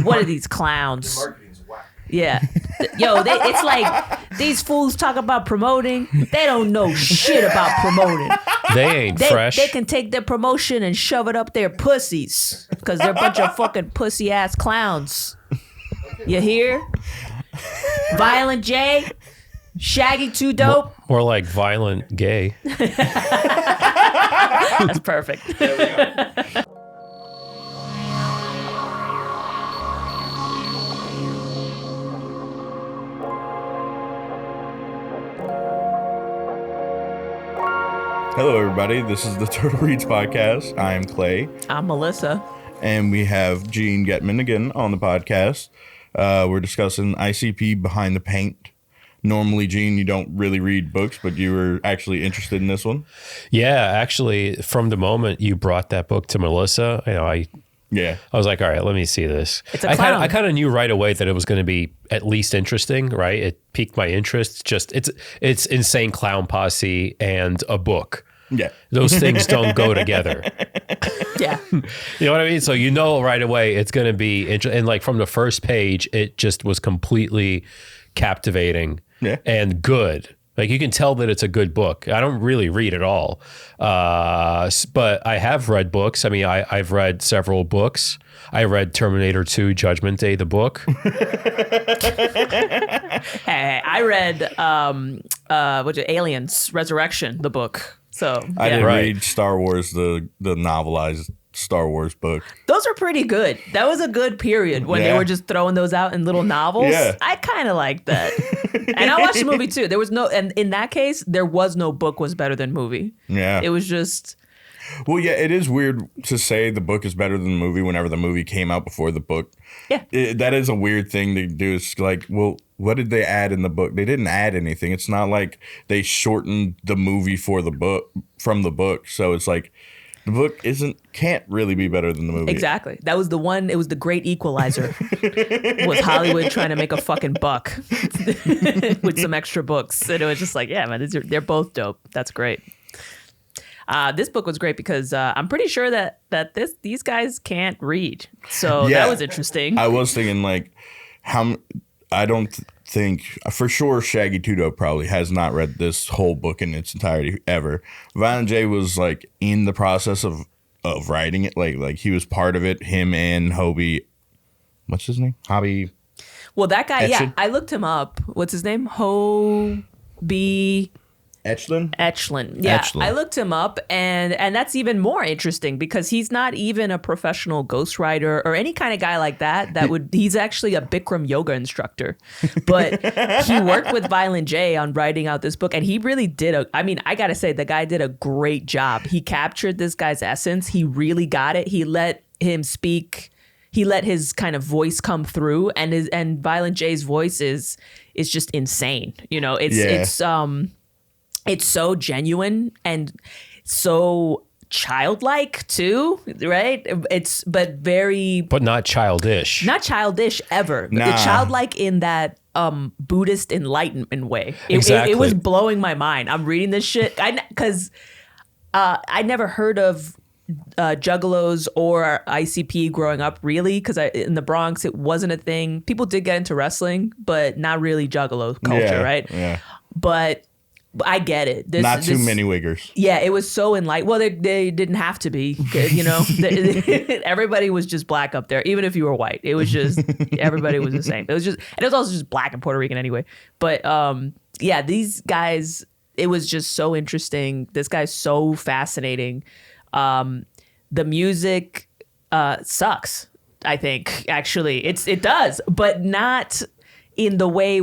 What are these clowns? Your marketing's whack. Yeah. Yo, it's like these fools talk about promoting. They don't know shit about promoting. They ain't fresh. They can take their promotion and shove it up their pussies because they're a bunch of fucking pussy ass clowns. You hear? Violent J, Shaggy Too Dope. More like violent gay. That's perfect. There we go. Hello, everybody. This is the Turtle Reads Podcast. I am Clay. I'm Melissa. And we have Gene Getman again on the podcast. We're discussing ICP Behind the Paint. Normally, Gene, you don't really read books, but you were actually interested in this one. Yeah, actually, from the moment you brought that book to Melissa, I was like, all right, let me see this. It's a clown. I kind of knew right away that it was going to be at least interesting, right? It piqued my interest. Just it's Insane Clown Posse and a book. Yeah. Those things don't go together. Yeah. You know what I mean? So you know right away it's going to be interesting. And like from the first page, it just was completely captivating and good. Like you can tell that it's a good book. I don't really read at all. But I have read books. I mean, I've read several books. I read Terminator 2 Judgment Day, the book. Hey, I read Aliens Resurrection, the book. So I didn't read Star Wars, the novelized Star Wars book. Those are pretty good. That was a good period when they were just throwing those out in little novels. Yeah. I kind of like that. And I watched the movie too. There was no, and in that case, there was no book was better than movie. Yeah. It was just. Well, yeah, it is weird to say the book is better than the movie whenever the movie came out before the book. Yeah. That is a weird thing to do. It's like, well, what did they add in the book? They didn't add anything. It's not like they shortened the movie for the book from the book. So it's like the book can't really be better than the movie. Exactly. That was the one. It was the great equalizer. Was Hollywood trying to make a fucking buck with some extra books. And it was just like, yeah, man, they're both dope. That's great. This book was great because I'm pretty sure that these guys can't read. So that was interesting. I was thinking like I don't think for sure Shaggy Too Dope probably has not read this whole book in its entirety ever. Violent J was like in the process of writing it. Like he was part of it. Him and Hobie. What's his name? Hobie. Well, that guy, Etchlin? yeah, I looked him up. What's his name? Hobie Etchlin? Etchlin. Yeah, Etchlin. I looked him up, and that's even more interesting because he's not even a professional ghostwriter or any kind of guy like that. He's actually a Bikram yoga instructor, but he worked with Violent J on writing out this book, and he really did I gotta say, the guy did a great job. He captured this guy's essence. He really got it. He let him speak. He let his kind of voice come through, and Violent J's voice is just insane. You know, it's so genuine and so childlike too, right? But not childish. Not childish ever. Nah. Childlike in that Buddhist enlightenment way. Exactly. It was blowing my mind. I'm reading this shit because I never heard of juggalos or ICP growing up, really, because in the Bronx it wasn't a thing. People did get into wrestling, but not really juggalo culture, right? Yeah. But I get it. Not too many wiggers. Yeah, it was so enlightened. Well, they didn't have to be, you know. Everybody was just black up there, even if you were white. It was just everybody was the same. It was also just black and Puerto Rican anyway. But yeah, these guys. It was just so interesting. This guy's so fascinating. The music sucks. I think actually it does, but not in the way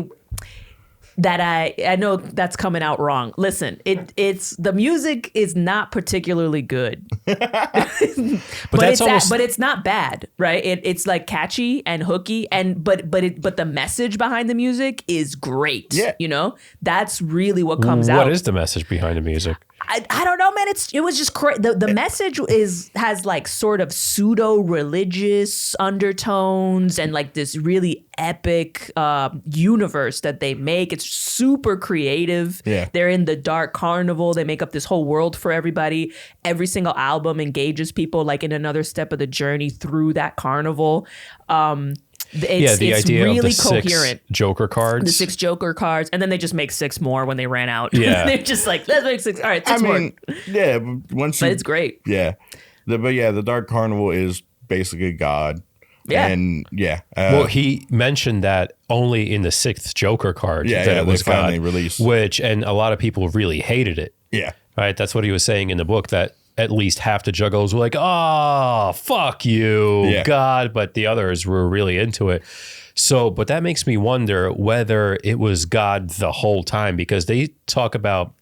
that I know that's coming out wrong. Listen, it's the music is not particularly good, but it's not bad, right? It's like catchy and hooky, and but the message behind the music is great. Yeah, you know, that's really what comes out. What is the message behind the music? I don't know, man. It was just the message has like sort of pseudo religious undertones and like this really epic universe that they make. It's super creative. Yeah. They're in the dark carnival. They make up this whole world for everybody. Every single album engages people like in another step of the journey through that carnival. It's idea really of the coherent. 6 Joker cards. The 6 Joker cards, and then they just make 6 more when they ran out. Yeah. They're just like, let's make 6. All right, 6 more. Yeah, but it's great. Yeah, the Dark Carnival is basically God. Yeah. And well, he mentioned that only in the 6th Joker card that it was they finally God, released. and a lot of people really hated it. Yeah. Right. That's what he was saying in the book, that at least half the juggalos were like, oh, fuck you, God. But the others were really into it. So, but that makes me wonder whether it was God the whole time, because they talk about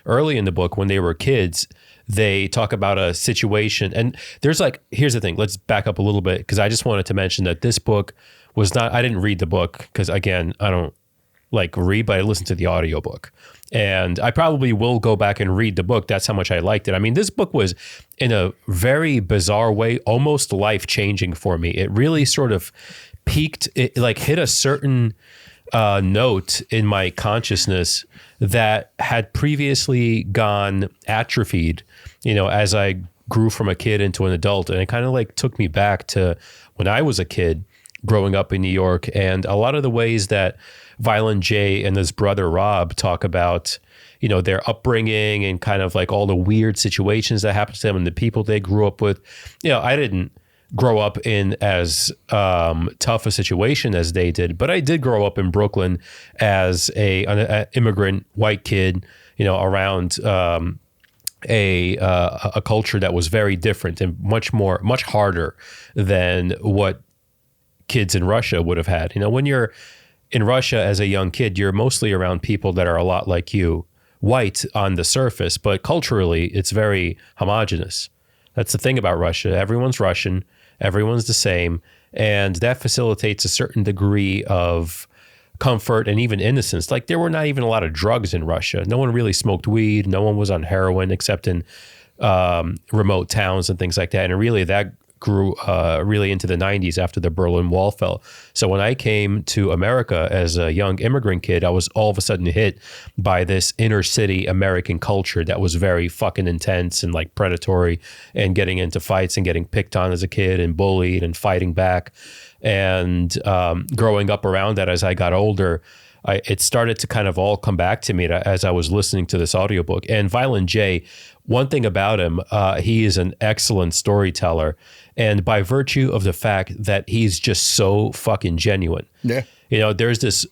early in the book when they were kids, they talk about a situation. And there's like, here's the thing. Let's back up a little bit, because I just wanted to mention that this book was not, I didn't read the book because, again, I don't like read, but I listened to the audiobook. And I probably will go back and read the book. That's how much I liked it. I mean, this book was, in a very bizarre way, almost life-changing for me. It really sort of peaked, it like hit a certain note in my consciousness that had previously gone atrophied, as I grew from a kid into an adult. And it kind of like took me back to when I was a kid growing up in New York, and a lot of the ways that Violent J and his brother Rob talk about, their upbringing and kind of like all the weird situations that happened to them and the people they grew up with. I didn't grow up in as tough a situation as they did, but I did grow up in Brooklyn as an immigrant white kid, around a culture that was very different and much harder than what kids in Russia would have had. When you're in Russia as a young kid, you're mostly around people that are a lot like you, white on the surface, but culturally it's very homogenous. That's the thing about Russia. Everyone's Russian, everyone's the same, and that facilitates a certain degree of comfort and even innocence. Like, there were not even a lot of drugs in Russia. No one really smoked weed. No one was on heroin except in remote towns and things like that. And really that grew really into the 90s after the Berlin Wall fell. So when I came to America as a young immigrant kid, I was all of a sudden hit by this inner city American culture that was very fucking intense and like predatory, and getting into fights and getting picked on as a kid and bullied and fighting back. And growing up around that as I got older, it started to kind of all come back to me as I was listening to this audiobook. And Violent J, one thing about him, he is an excellent storyteller. And by virtue of the fact that he's just so fucking genuine. Yeah. There's this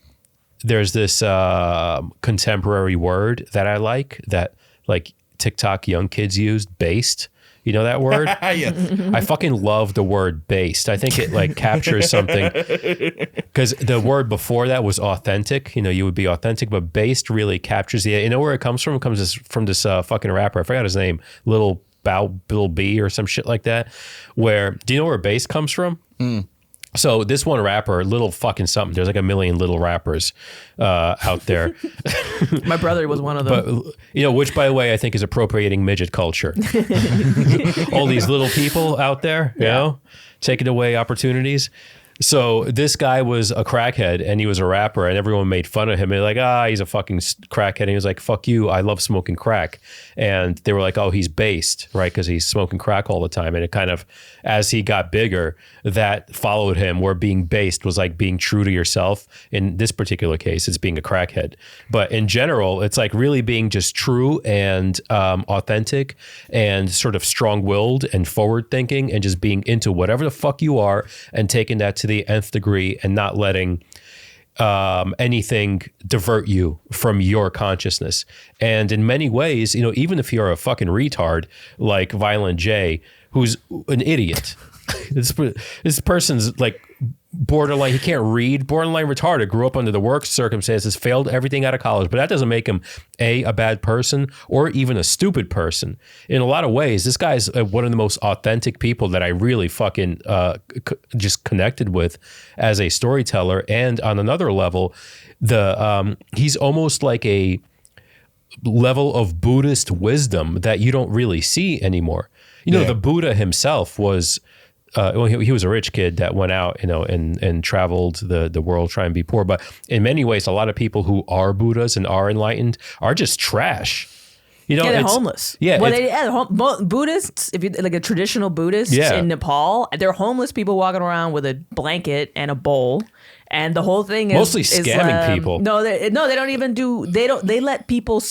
contemporary word that I like, that like TikTok young kids use, based. You know that word? Yeah. I fucking love the word based. I think it like captures something, because the word before that was authentic. You would be authentic, but based really captures the, where it comes from? It comes from this fucking rapper. I forgot his name, Lil B or some shit like that. Do you know where based comes from? So this one rapper, little fucking something, there's like a million little rappers out there. My brother was one of them. But, which, by the way, I think is appropriating midget culture. All these little people out there, you know, taking away opportunities. So this guy was a crackhead and he was a rapper, and everyone made fun of him. They're like, he's a fucking crackhead. And he was like, fuck you, I love smoking crack. And they were like, oh, he's based, right? Because he's smoking crack all the time. And it kind of, as he got bigger, that followed him, where being based was like being true to yourself. In this particular case, it's being a crackhead. But in general, it's like really being just true and authentic and sort of strong-willed and forward-thinking, and just being into whatever the fuck you are and taking that to the nth degree, and not letting anything divert you from your consciousness. And in many ways, even if you're a fucking retard like Violent J, who's an idiot, this person's like borderline, he can't read, borderline retarded, grew up under the worst circumstances, failed everything out of college, but that doesn't make him a bad person or even a stupid person. In a lot of ways, this guy's one of the most authentic people that I really fucking just connected with as a storyteller. And on another level, he's almost like a level of Buddhist wisdom that you don't really see anymore. You know, the Buddha himself was, well, he was a rich kid that went out, you know, and traveled the world trying to be poor. But in many ways, a lot of people who are Buddhas and are enlightened are just trash. You know, they're homeless. Yeah, well, Buddhists, if you like a traditional Buddhist in Nepal, they're homeless people walking around with a blanket and a bowl. And the whole thing is mostly scamming people. No, they don't even do. They let people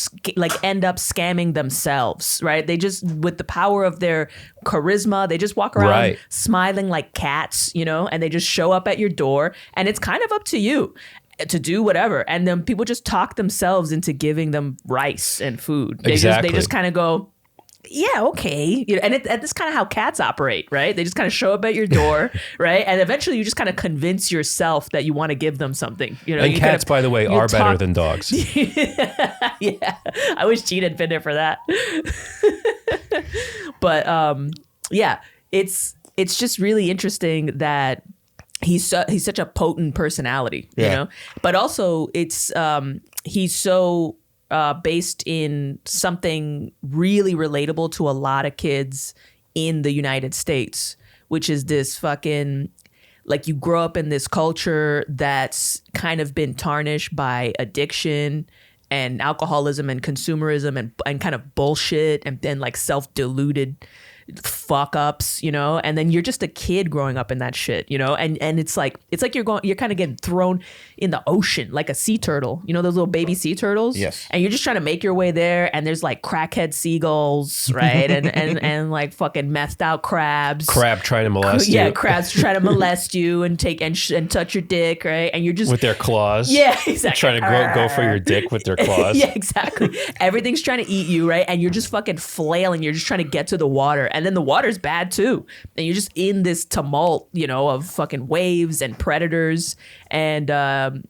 end up scamming themselves, right? They just, with the power of their charisma, they just walk around smiling like cats, you know, and they just show up at your door, and it's kind of up to you to do whatever. And then people just talk themselves into giving them rice and food. They just kind of go, yeah, okay. You know, and that's kind of how cats operate, right? They just kind of show up at your door, right? And eventually you just kind of convince yourself that you want to give them something. You know, and cats, by the way, are better than dogs. Yeah. I wish Gene had been there for that. But yeah, it's just really interesting that he's such a potent personality, you know? But also it's he's so based in something really relatable to a lot of kids in the United States, which is this fucking, like, you grow up in this culture that's kind of been tarnished by addiction and alcoholism and consumerism and kind of bullshit and then like self-deluded fuck ups, you know, and then you're just a kid growing up in that shit, you know, and it's like you're kind of getting thrown in the ocean like a sea turtle, you know, those little baby sea turtles. Yes. And you're just trying to make your way there, and there's like crackhead seagulls, right? and like fucking methed out crabs. Crab trying to molest you. Yeah, crabs trying to molest you and take and touch your dick, right? And you're just with their claws. Yeah, exactly. Trying to go for your dick with their claws. Yeah, exactly. Everything's trying to eat you, right? And you're just fucking flailing. You're just trying to get to the water. And then the water's bad too. And you're just in this tumult, you know, of fucking waves and predators. And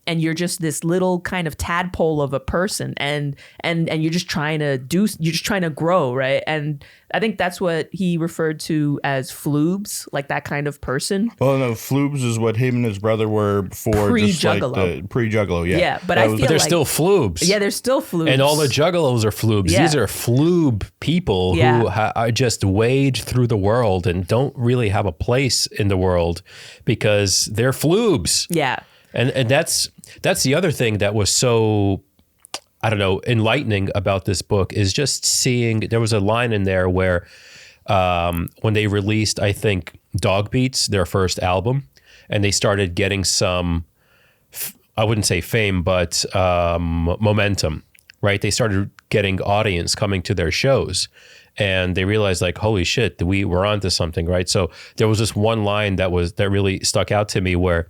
you're just this little kind of tadpole of a person. And you're just trying to grow, right? And I think that's what he referred to as floobs, like that kind of person. Well, no, floobs is what him and his brother were before. Pre-Juggalo. Pre-Juggalo, yeah. Yeah, but But they're still floobs. Yeah, they're still floobs. And all the juggalos are floobs. Yeah. These are floob people who are just wade through the world and don't really have a place in the world because they're floobs. Yeah. And that's the other thing that was so, I don't know, enlightening about this book is just seeing, there was a line in there where when they released, I think, Dog Beats, their first album, and they started getting some, I wouldn't say fame, but momentum, right? They started getting audience coming to their shows, and they realized like, holy shit, we're onto something, right? So there was this one line that really stuck out to me where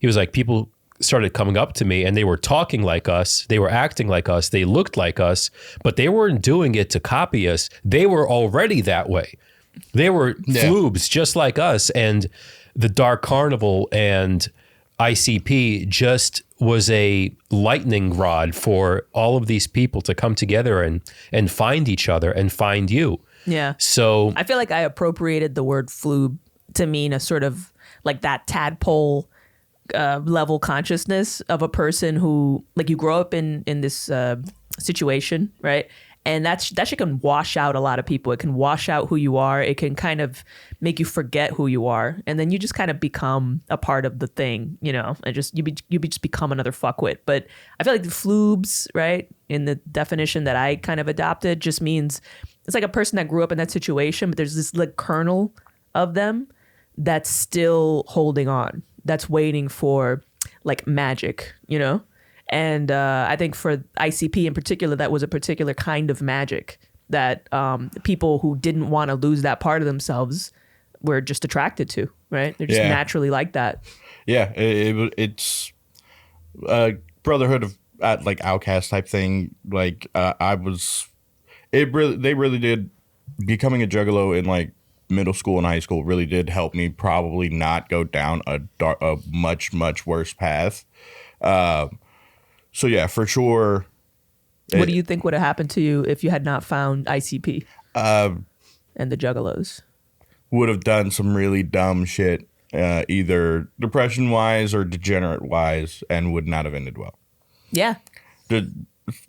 he was like, people started coming up to me and they were talking like us, they were acting like us, they looked like us, but they weren't doing it to copy us. They were already that way. They were floobs just like us. And the Dark Carnival and ICP just was a lightning rod for all of these people to come together and find each other and find you. Yeah. So I feel like I appropriated the word floob to mean a sort of like that tadpole level consciousness of a person who, like, you grow up in this situation, right? And that shit can wash out a lot of people. It can wash out who you are. It can kind of make you forget who you are, and then you just kind of become a part of the thing, you know. And just you just become another fuckwit. But I feel like the floobs, right, in the definition that I kind of adopted, just means it's like a person that grew up in that situation, but there's this like kernel of them that's still holding on, that's waiting for like magic, you know? And I think for ICP in particular, that was a particular kind of magic that people who didn't want to lose that part of themselves were just attracted to, right? They're just naturally like that. Yeah, it's a brotherhood of like outcast type thing. Like they really did. Becoming a juggalo in like middle school and high school really did help me probably not go down a much, much worse path. So yeah, for sure. What do you think would have happened to you if you had not found ICP and the Juggalos? Would have done some really dumb shit, either depression wise or degenerate wise, and would not have ended well. Yeah.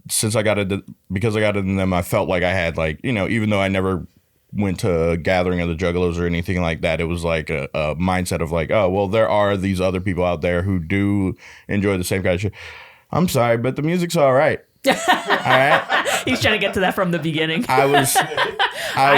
since I got into because I got into them, I felt like I had like, you know, even though I never went to a gathering of the Juggalos or anything like that, it was like a mindset of like, oh well, there are these other people out there who do enjoy the same kind of shit. I'm sorry, but the music's all right. All right. He's trying to get to that from the beginning. I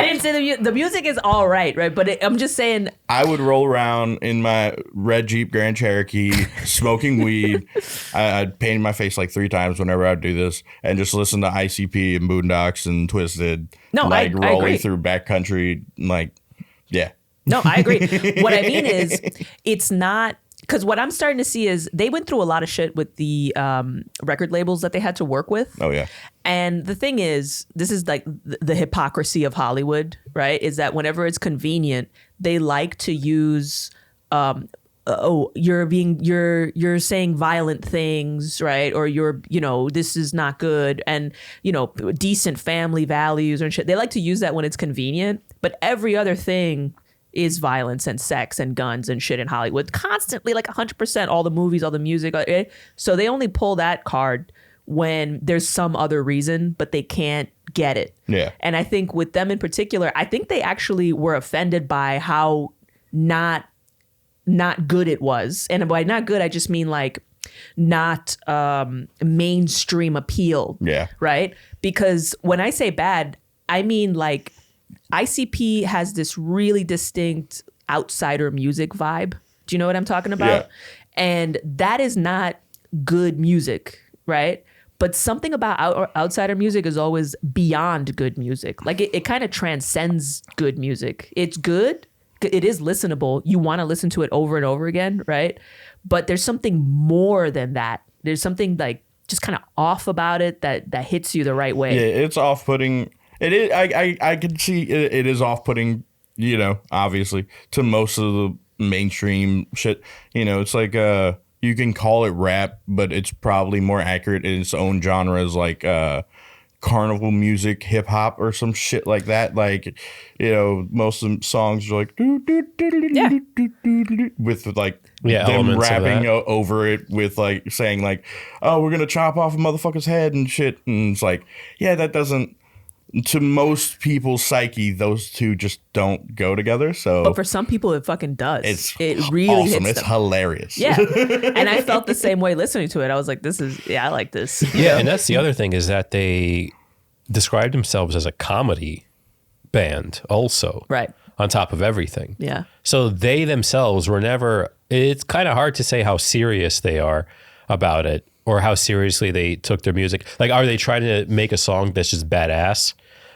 didn't say the music is all right, but I'm just saying. I would roll around in my red Jeep Grand Cherokee, smoking weed. I'd paint my face like 3 times whenever I'd do this, and just listen to ICP and Boondocks and Twisted. No, like I rolling agree. through backcountry, like, yeah. No, I agree. What I mean is, it's not. Because what I'm starting to see is they went through a lot of shit with the record labels that they had to work with. Oh, yeah. And the thing is, this is like the hypocrisy of Hollywood, right? Is that whenever it's convenient, they like to use, you're saying violent things, right? Or this is not good. And, decent family values and shit. They like to use that when it's convenient. But every other thing is violence and sex and guns and shit in Hollywood constantly, like 100%, all the movies, all the music. So they only pull that card when there's some other reason, but they can't get it. Yeah. And I think with them in particular, I think they actually were offended by how not good it was. And by not good, I just mean like not mainstream appeal. Yeah. Right? Because when I say bad, I mean like ICP has this really distinct outsider music vibe. Do you know what I'm talking about? Yeah. And that is not good music, right? But something about outsider music is always beyond good music. Like it kind of transcends good music. It's good. It is listenable. You want to listen to it over and over again, right? But there's something more than that. There's something like just kind of off about it that hits you the right way. Yeah, it's off-putting. It is. I can see it is off-putting, obviously, to most of the mainstream shit. It's like you can call it rap, but it's probably more accurate in its own genre as like carnival music, hip hop, or some shit like that. Like, most of the songs are like with like them rapping over it with like saying like, oh, we're gonna chop off a motherfucker's head and shit, and it's like, yeah, that doesn't. To most people's psyche, those two just don't go together. So, but for some people, it fucking does. It really hits awesome. It's them. Hilarious. Yeah, and I felt the same way listening to it. I was like, I like this. Yeah, and that's the other thing is that they described themselves as a comedy band also. Right. On top of everything. Yeah. So they themselves were never, it's kind of hard to say how serious they are about it. Or how seriously they took their music. Like, are they trying to make a song that's just badass?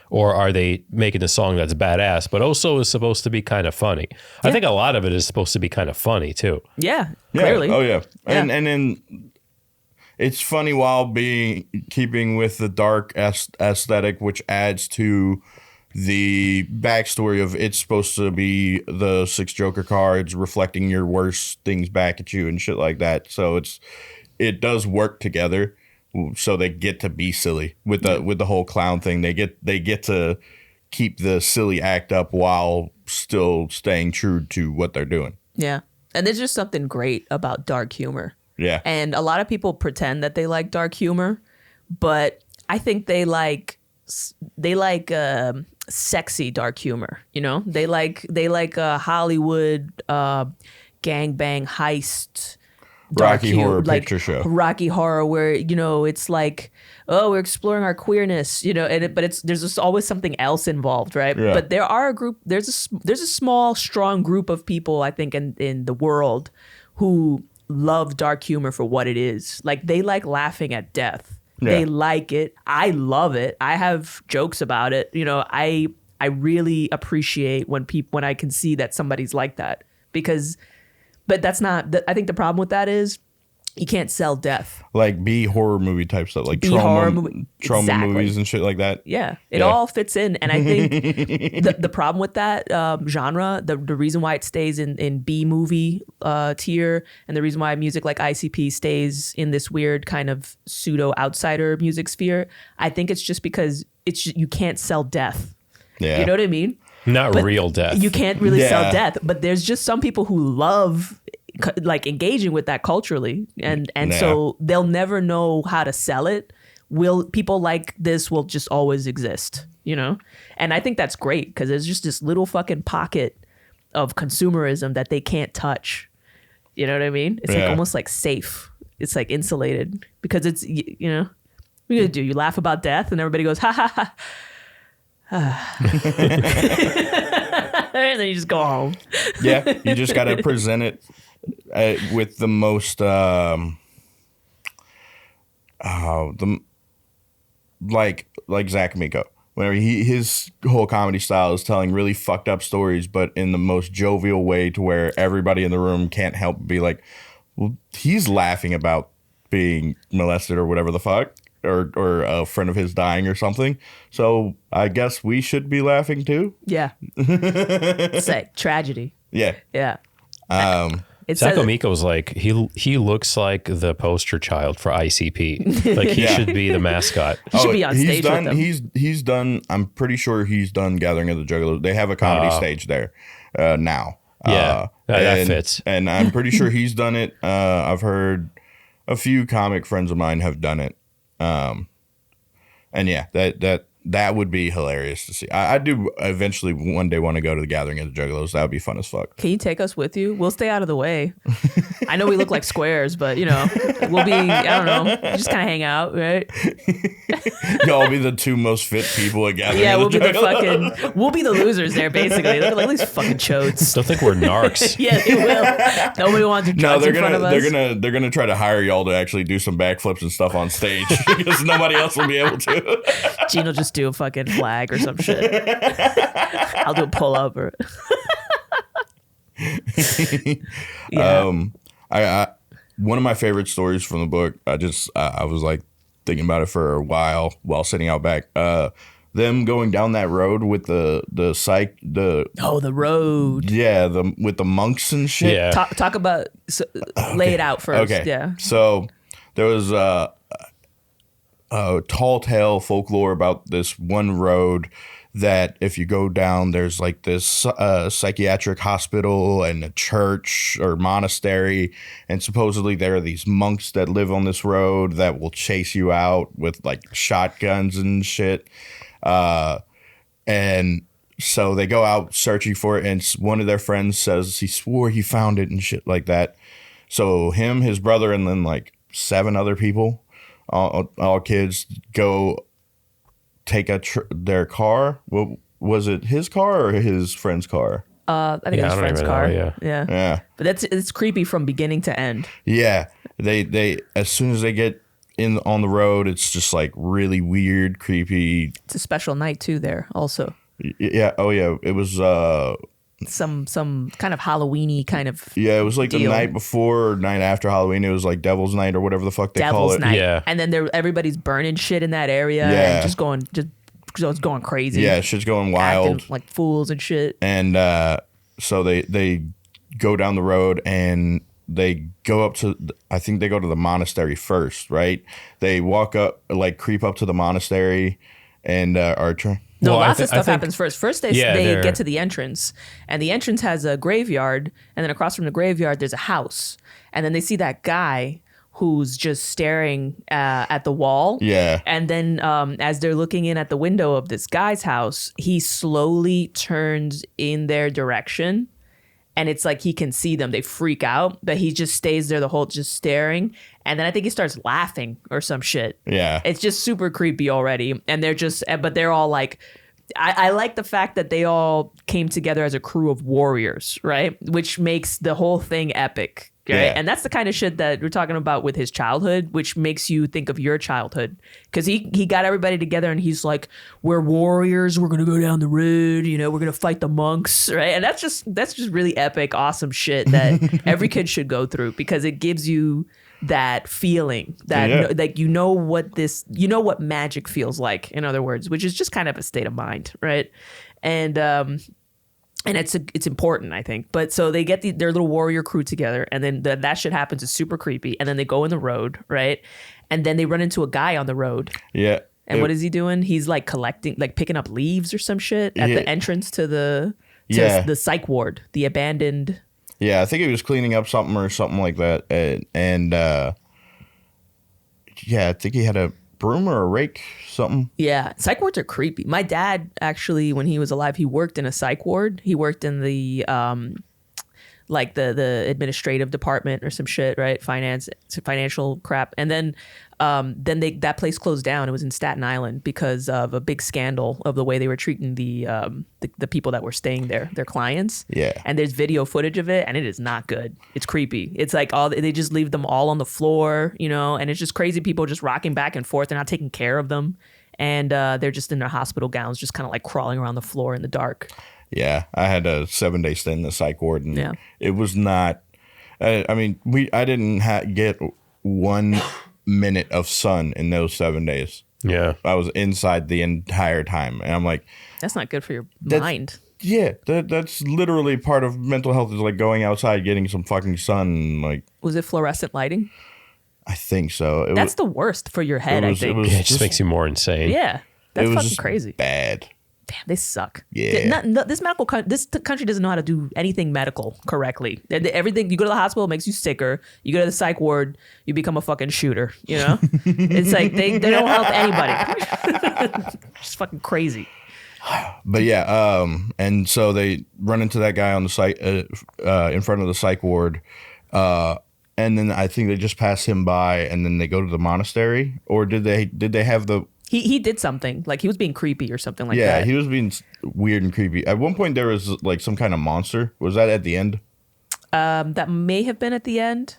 Or are they making a song that's badass, but also is supposed to be kind of funny? Yeah. I think a lot of it is supposed to be kind of funny, too. Yeah, clearly. Oh, yeah. And then it's funny while keeping with the dark aesthetic, which adds to the backstory of it's supposed to be the 6 Joker cards reflecting your worst things back at you and shit like that. So it does work together, so they get to be silly with the whole clown thing. They get to keep the silly act up while still staying true to what they're doing. Yeah, and there's just something great about dark humor. Yeah, and a lot of people pretend that they like dark humor, but I think they like sexy dark humor. They like a Hollywood gangbang heist. Rocky Horror Picture Show. Rocky Horror, where it's like, oh, we're exploring our queerness, but there's just always something else involved, right? Yeah. But there's a small, strong group of people, I think, in the world who love dark humor for what it is. Like they like laughing at death. Yeah. They like it. I love it. I have jokes about it. I really appreciate when I can see that somebody's like that because. But that's not. I think the problem with that is you can't sell death. Like B horror movie type stuff, like trauma movies and shit like that. Yeah, it all fits in, and I think the problem with that genre, the reason why it stays in B movie tier, and the reason why music like ICP stays in this weird kind of pseudo outsider music sphere, I think it's just because you can't sell death. Yeah, you know what I mean. Not real death. You can't really sell death, but there's just some people who love like engaging with that culturally, and so they'll never know how to sell it people like this will just always exist, you know? And I think that's great because there's just this little fucking pocket of consumerism that they can't touch. You know what I mean? It's like almost like safe. It's like insulated because it's, you know, what are you gonna do? You laugh about death and everybody goes, ha ha ha. And then you just go home. Yeah, you just got to present it with the most, like Zach Miko. Where his whole comedy style is telling really fucked up stories, but in the most jovial way to where everybody in the room can't help but be like, well, he's laughing about being molested or whatever the fuck, or a friend of his dying or something. So I guess we should be laughing too. Yeah. It's like tragedy. Yeah. Yeah. Zach Miko was like, he looks like the poster child for ICP. Like he should be the mascot. He should be on stage with them. He's done. I'm pretty sure he's done Gathering of the Juggalos. They have a comedy stage there now. Yeah, that fits. And I'm pretty sure he's done it. I've heard a few comic friends of mine have done it. And yeah, that would be hilarious to see. I do eventually one day want to go to the Gathering of the Juggalos. That would be fun as fuck. Can you take us with you? We'll stay out of the way. I know we look like squares, but you know, we'll be, I don't know, just kind of hang out, right? Y'all be the two most fit people at Gathering. Yeah, of the we'll be the losers there, basically. Look like these fucking chodes. They'll think we're narcs. Yeah, they will. Nobody wants to drugs in front of us. They're gonna try to hire y'all to actually do some backflips and stuff on stage because nobody else will be able to. Gene will just do a fucking flag or some shit. I'll do a pull up or yeah. I one of my favorite stories from the book. I was like thinking about it for a while sitting out back. Them going down that road with the road. Yeah, with the monks and shit. Yeah. Talk about lay it out first. Okay. Yeah. So there was a tall tale folklore about this one road that if you go down, there's like this psychiatric hospital and a church or monastery. And supposedly there are these monks that live on this road that will chase you out with like shotguns and shit. And so they go out searching for it. And one of their friends says he swore he found it and shit like that. So him, his brother, and then like 7 other people, all kids, go take their car. Well, was it his car or his friend's car? I think it was his friend's car. Yeah. But it's creepy from beginning to end. Yeah. They as soon as they get in on the road, it's just like really weird, creepy. It's a special night too there also. Yeah. Oh yeah. It was some kind of Halloween-y kind of it was like deal. The night before or night after Halloween. It was like Devil's Night or whatever the fuck they call it. Night. Yeah. And then everybody's burning shit in that area and just going crazy. Yeah, shit's going wild. Acting like fools and shit. And so they go down the road and they go up to, I think they go to the monastery first, right? They walk up, like creep up to the monastery and are trying. No, lots of stuff happens first. First, they get to the entrance, and the entrance has a graveyard, and then across from the graveyard, there's a house. And then they see that guy who's just staring at the wall. Yeah. And then as they're looking in at the window of this guy's house, he slowly turns in their direction. And it's like he can see them. They freak out, but he just stays there the whole just staring. And then I think he starts laughing or some shit. Yeah. It's just super creepy already. And they're all like, I like the fact that they all came together as a crew of warriors, right? Which makes the whole thing epic. Right? Yeah. And that's the kind of shit that we're talking about with his childhood, which makes you think of your childhood. Because he got everybody together and he's like, we're warriors. We're going to go down the road. You know, we're going to fight the monks. Right. And that's just really epic, awesome shit that every kid should go through because it gives you that feeling that like you know what magic feels like, in other words, which is just kind of a state of mind. Right. And it's important, I think. But so they get their little warrior crew together, and then that shit happens. It's super creepy. And then they go in the road, right? And then they run into a guy on the road. Yeah. And what is he doing? He's like picking up leaves or some shit at the entrance to the psych ward, the abandoned. Yeah, I think he was cleaning up something like that. And I think he had broom or a rake, something. Yeah, psych wards are creepy. My dad actually, when he was alive, he worked in a psych ward. He worked in the like the administrative department or some shit, right? Financial crap. And then that place closed down. It was in Staten Island because of a big scandal of the way they were treating the people that were staying there, their clients. Yeah. And there's video footage of it, and it is not good. It's creepy. It's like they just leave them all on the floor, and it's just crazy people just rocking back and forth. They're not taking care of them. And they're just in their hospital gowns, just kind of like crawling around the floor in the dark. Yeah, I had a 7-day stint in the psych ward, and it was not. I mean, I didn't get 1 minute of sun in those 7 days. Yeah, I was inside the entire time, and I'm like, that's not good for your mind. Yeah, that's literally part of mental health is like going outside, getting some fucking sun. Like, was it fluorescent lighting? I think so. That's the worst for your head. I think it just makes you more insane. Yeah, that's fucking crazy. Bad. Damn, they suck. Yeah. This country doesn't know how to do anything medical correctly. Everything, you go to the hospital, it makes you sicker. You go to the psych ward, you become a fucking shooter. It's like they don't help anybody. It's fucking crazy. But yeah, and so they run into that guy on the site in front of the psych ward, and then I think they just pass him by, and then they go to the monastery, or did they have the? He did something, like he was being creepy or something like that. Yeah, he was being weird and creepy. At one point, there was like some kind of monster. Was that at the end? That may have been at the end.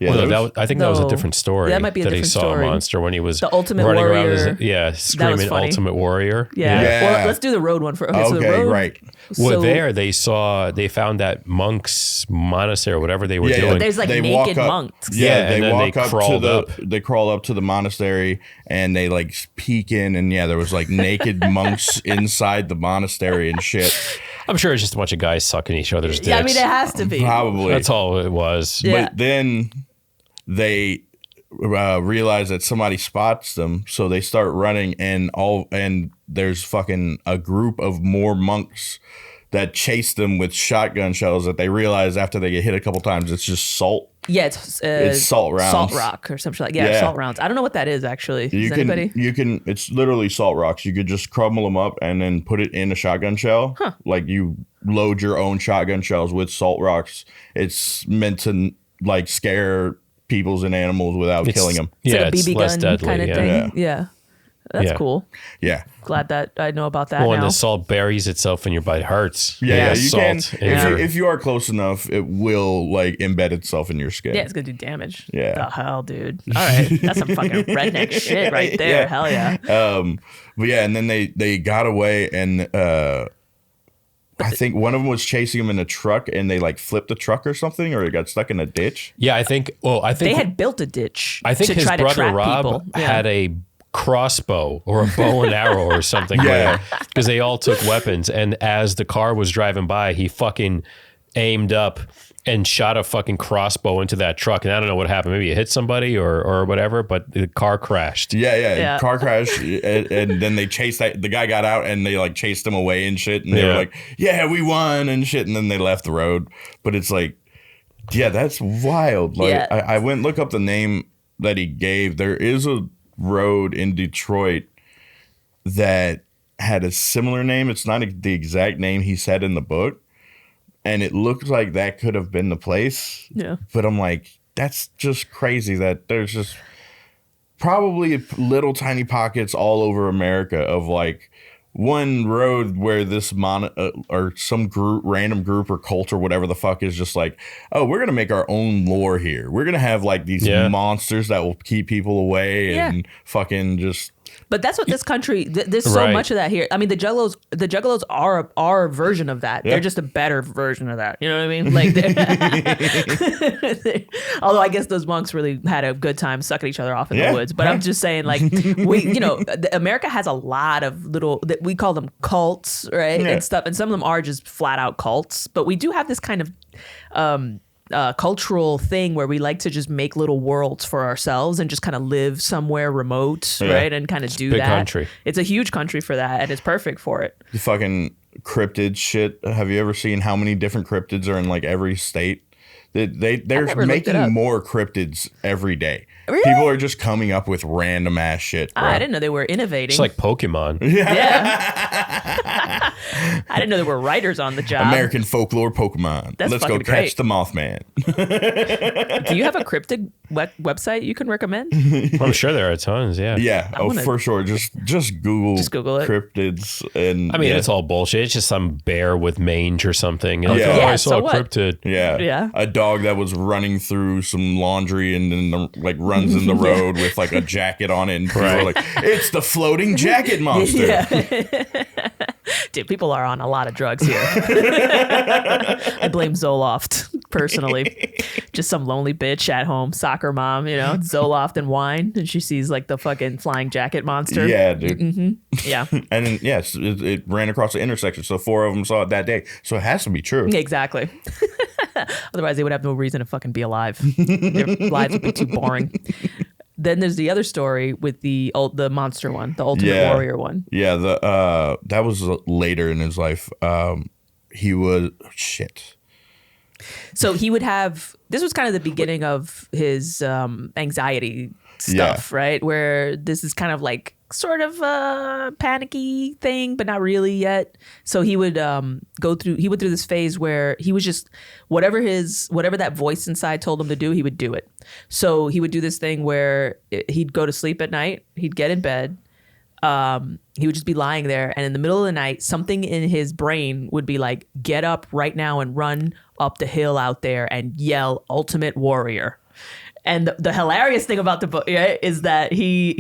Yeah, I think that was a different story. That might be a different story. That he saw a monster when he was the Ultimate running Warrior. around, screaming Ultimate Warrior. Yeah. Well, let's do the road one first. Okay, so the road, right. Well, they found that monks monastery or whatever they were doing. There's like naked monks. Yeah, and they walk they up crawled to up. They crawl up to the monastery and they like peek in, and there was like naked monks inside the monastery and shit. I'm sure it's just a bunch of guys sucking each other's dicks. Yeah, I mean it has to be. Probably. That's all it was. Yeah. But then they realize that somebody spots them, so they start running, and there's fucking a group of more monks that chase them with shotgun shells that they realize after they get hit a couple times it's just salt. Yeah, it's salt rounds. Salt rock or something like salt rounds. I don't know what that is actually. It's literally salt rocks. You could just crumble them up and then put it in a shotgun shell. Huh. Like you load your own shotgun shells with salt rocks. It's meant to like scare peoples and animals without killing them. It's like a it's BB less gun deadly, kind of thing. Yeah. That's cool. Yeah. Glad that I know about that Well, now. and the salt buries itself and your bite hurts. Yeah, you salt can. If you are close enough, it will like embed itself in your skin. Yeah, it's gonna do damage. Yeah. The hell, dude. All right, that's some fucking redneck shit right there. Yeah. Hell yeah. But yeah, and then they got away, and I think one of them was chasing him in a truck, and they like flipped the truck or something, or it got stuck in a ditch. Yeah, I think They had built a ditch. I think to his try to brother trap Rob people. had a crossbow or a bow and arrow or something. Yeah. Because they all took weapons, and as the car was driving by, he fucking aimed up and shot a fucking crossbow into that truck. And I don't know what happened. Maybe it hit somebody or whatever, but the car crashed. Yeah. Car crash, and then they chased the guy got out, and they like chased him away and shit, and they were like, "Yeah, we won" and shit, and then they left the road. But it's like, yeah, that's wild. Like, I went and look up the name that he gave. There is a road in Detroit that had a similar name. It's not the exact name he said in the book, and it looks like that could have been the place. Yeah. But I'm like, that's just crazy that there's just probably little tiny pockets all over America of like one road where this or some random group or cult or whatever the fuck is just like, oh, we're gonna make our own lore here. We're gonna have like these monsters that will keep people away and fucking just. But that's what this country. There's so much of that here. I mean, the Juggalos are our version of that. Yeah. They're just a better version of that. You know what I mean? Like, although I guess those monks really had a good time sucking each other off in the woods. But I'm just saying, like, America has a lot of little. We call them cults, right? And stuff. And some of them are just flat out cults. But we do have this kind of. Cultural thing where we like to just make little worlds for ourselves and just kind of live somewhere remote, right? And kind of do big that. Country. It's a huge country for that, and it's perfect for it. The fucking cryptid shit. Have you ever seen how many different cryptids are in like every state? They're never looked it up. making more cryptids every day. Really? People are just coming up with random ass shit. Bro. I didn't know they were innovating. It's like Pokemon. Yeah. I didn't know there were writers on the job. American folklore Pokemon. That's Let's go fucking catch great. the Mothman. Do you have a cryptid website you can recommend? I'm sure there are tons. Yeah. Yeah. wanna- For sure. Just Google it. cryptids and I mean, it's all bullshit. It's just some bear with mange or something. And Yeah. oh, Yeah, I saw so a what? cryptid. Yeah. A dog that was running through some laundry and then runs in the road with like a jacket on it, and people are like, "It's the floating jacket monster." Yeah. Dude, people are on a lot of drugs here. I blame Zoloft personally. Just some lonely bitch at home, soccer mom, Zoloft and wine, and she sees like the fucking flying jacket monster. Yeah, dude. Yeah. And then yes, it ran across the intersection, so 4 of them saw it that day. So it has to be true. Exactly. Otherwise, they would have no reason to fucking be alive. Their lives would be too boring. Then there's the other story with the monster one, the Ultimate Warrior one. Yeah, that was later in his life. He was shit. So he would have. This was kind of the beginning of his anxiety stuff, right? Where this is kind of like sort of a panicky thing, but not really yet. So he would go through this phase where he was just whatever that voice inside told him to do, he would do it. So he would do this thing where he'd go to sleep at night, he'd get in bed, he would just be lying there, and in the middle of the night, something in his brain would be like, get up right now and run up the hill out there and yell Ultimate Warrior. And the hilarious thing about the book is that he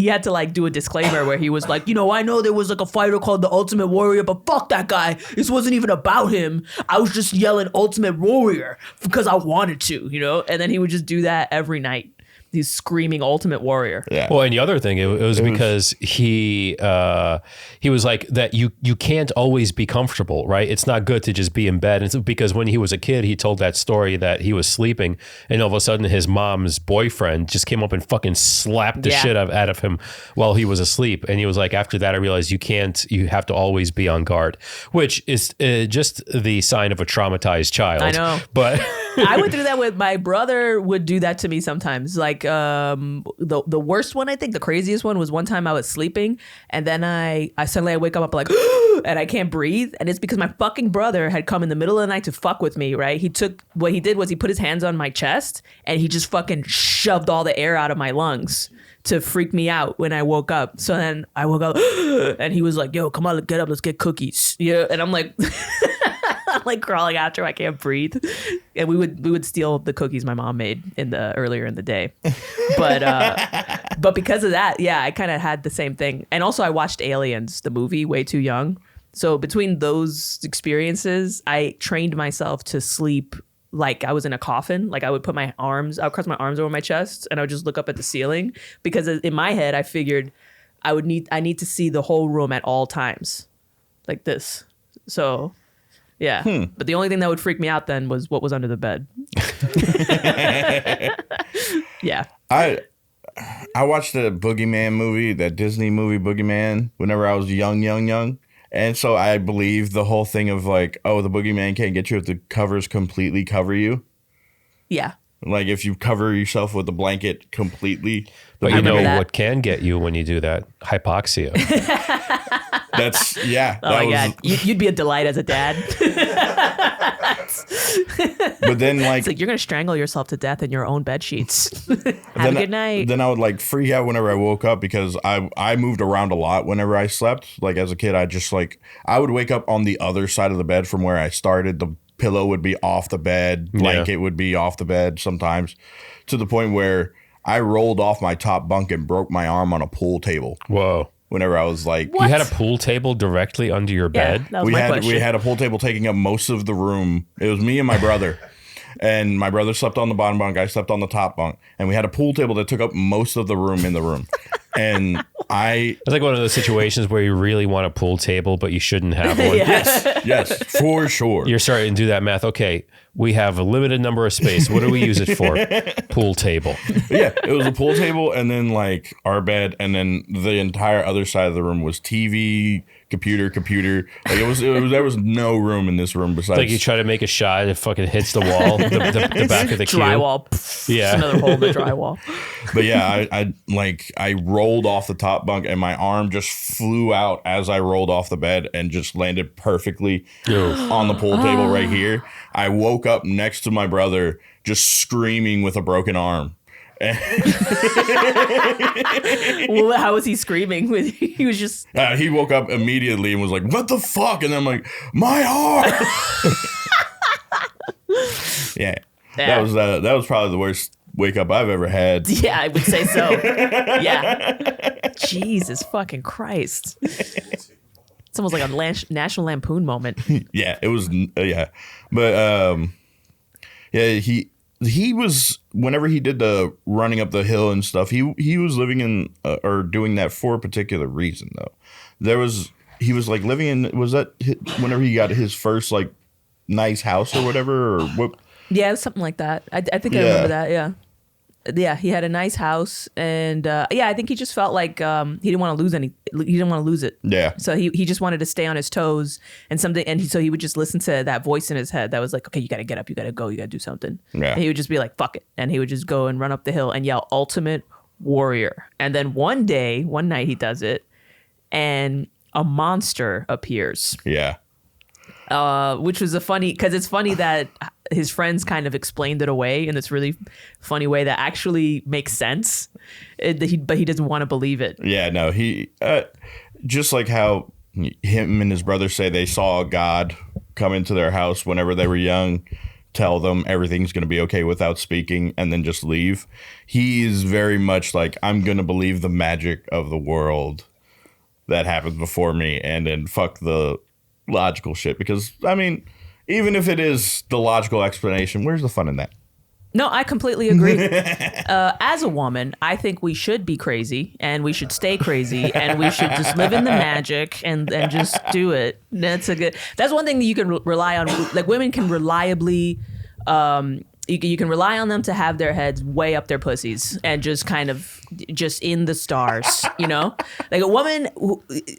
had to like do a disclaimer where he was like, I know there was like a fighter called the Ultimate Warrior, but fuck that guy. This wasn't even about him. I was just yelling Ultimate Warrior because I wanted to, And then he would just do that every night. He's screaming Ultimate Warrior. Yeah. Well, and the other thing, it was because he was like that. You can't always be comfortable, right? It's not good to just be in bed. And it's because when he was a kid, he told that story that he was sleeping, and all of a sudden his mom's boyfriend just came up and fucking slapped the shit out of him while he was asleep. And he was like, after that, I realized you have to always be on guard, which is just the sign of a traumatized child. I know, but I went through that with my brother. Would do that to me sometimes. Like the worst one, I think the craziest one was one time I was sleeping, and then I suddenly wake up like and I can't breathe, and it's because my fucking brother had come in the middle of the night to fuck with me, right? What he did was he put his hands on my chest and he just fucking shoved all the air out of my lungs to freak me out when I woke up. So then I woke up and he was like, yo, come on, get up, let's get cookies. Yeah, and I'm like I'm like crawling after him, I can't breathe. And we would steal the cookies my mom made earlier in the day. But because of that, yeah, I kind of had the same thing. And also I watched Aliens, the movie, way too young. So between those experiences, I trained myself to sleep like I was in a coffin. Like I would cross my arms over my chest and I would just look up at the ceiling, because in my head I figured I need to see the whole room at all times, like this. So yeah, but the only thing that would freak me out then was what was under the bed. Yeah, I watched the Boogeyman movie, that Disney movie Boogeyman, whenever I was young. And so I believe the whole thing of like, oh, the Boogeyman can't get you if the covers completely cover you. Yeah. Like if you cover yourself with a blanket completely. But you know that. what can get you when you do that? Hypoxia. That's, yeah. Oh my God. You'd be a delight as a dad. But then like, It's like you're going to strangle yourself to death in your own bed sheets. Have a good night. Then I would like freak out whenever I woke up, because I moved around a lot whenever I slept. Like as a kid, I would wake up on the other side of the bed from where I started. The pillow would be off the bed, blanket would be off the bed sometimes, to the point where I rolled off my top bunk and broke my arm on a pool table. Whoa. Whenever I was like, You had a pool table directly under your Yeah, bed? that was my question. we had a pool table taking up most of the room. It was me and my brother. And my brother slept on the bottom bunk. I slept on the top bunk. And we had a pool table that took up most of the room in the room. And It's like one of those situations where you really want a pool table, but you shouldn't have one. Yes, for sure. You're starting to do that math. Okay, we have a limited number of space. What do we use it for? Pool table. Yeah, it was a pool table and then like our bed, and then the entire other side of the room was TV, computer. Like it was there was no room in this room besides. Like you try to make a shot, it fucking hits the wall, the back of the queue. Drywall. Yeah. Just another hole in the drywall. But yeah, I rolled off the top bunk and my arm just flew out as I rolled off the bed and just landed perfectly on the pool table right here. I woke up next to my brother just screaming with a broken arm. Well, how was he screaming? He was just... he woke up immediately and was like, what the fuck? And I'm like, my arm! Yeah. That was probably the worst wake up I've ever had. Yeah, I would say so. Yeah. Jesus fucking Christ. It's almost like a National Lampoon moment. Yeah, it was. Yeah, but yeah, he was, whenever he did the running up the hill and stuff, he was living in or doing that for a particular reason though. He was like living in, was that whenever he got his first like nice house or whatever, or what? Yeah, something like that. I think I remember that. Yeah. Yeah, he had a nice house, and I think he just felt like he didn't want to lose He didn't want to lose it. Yeah. So he just wanted to stay on his toes, and so he would just listen to that voice in his head that was like, okay, you got to get up, you got to go, you got to do something. Yeah. And he would just be like, fuck it, and he would just go and run up the hill and yell, "Ultimate Warrior!" And then one night he does it, and a monster appears. Yeah. Which was because it's funny that his friends kind of explained it away in this really funny way that actually makes sense, but he doesn't want to believe it. Yeah, no, he just like how him and his brother say they saw God come into their house whenever they were young, tell them everything's going to be okay without speaking, and then just leave. He is very much like, I'm going to believe the magic of the world that happened before me, and then fuck the logical shit, because I mean, even if it is the logical explanation, where's the fun in that? No, I completely agree. As a woman, I think we should be crazy, and we should stay crazy, and we should just live in the magic and just do it. That's one thing that you can rely on. Like, women can reliably, you can rely on them to have their heads way up their pussies and just kind of just in the stars, you know? Like a woman,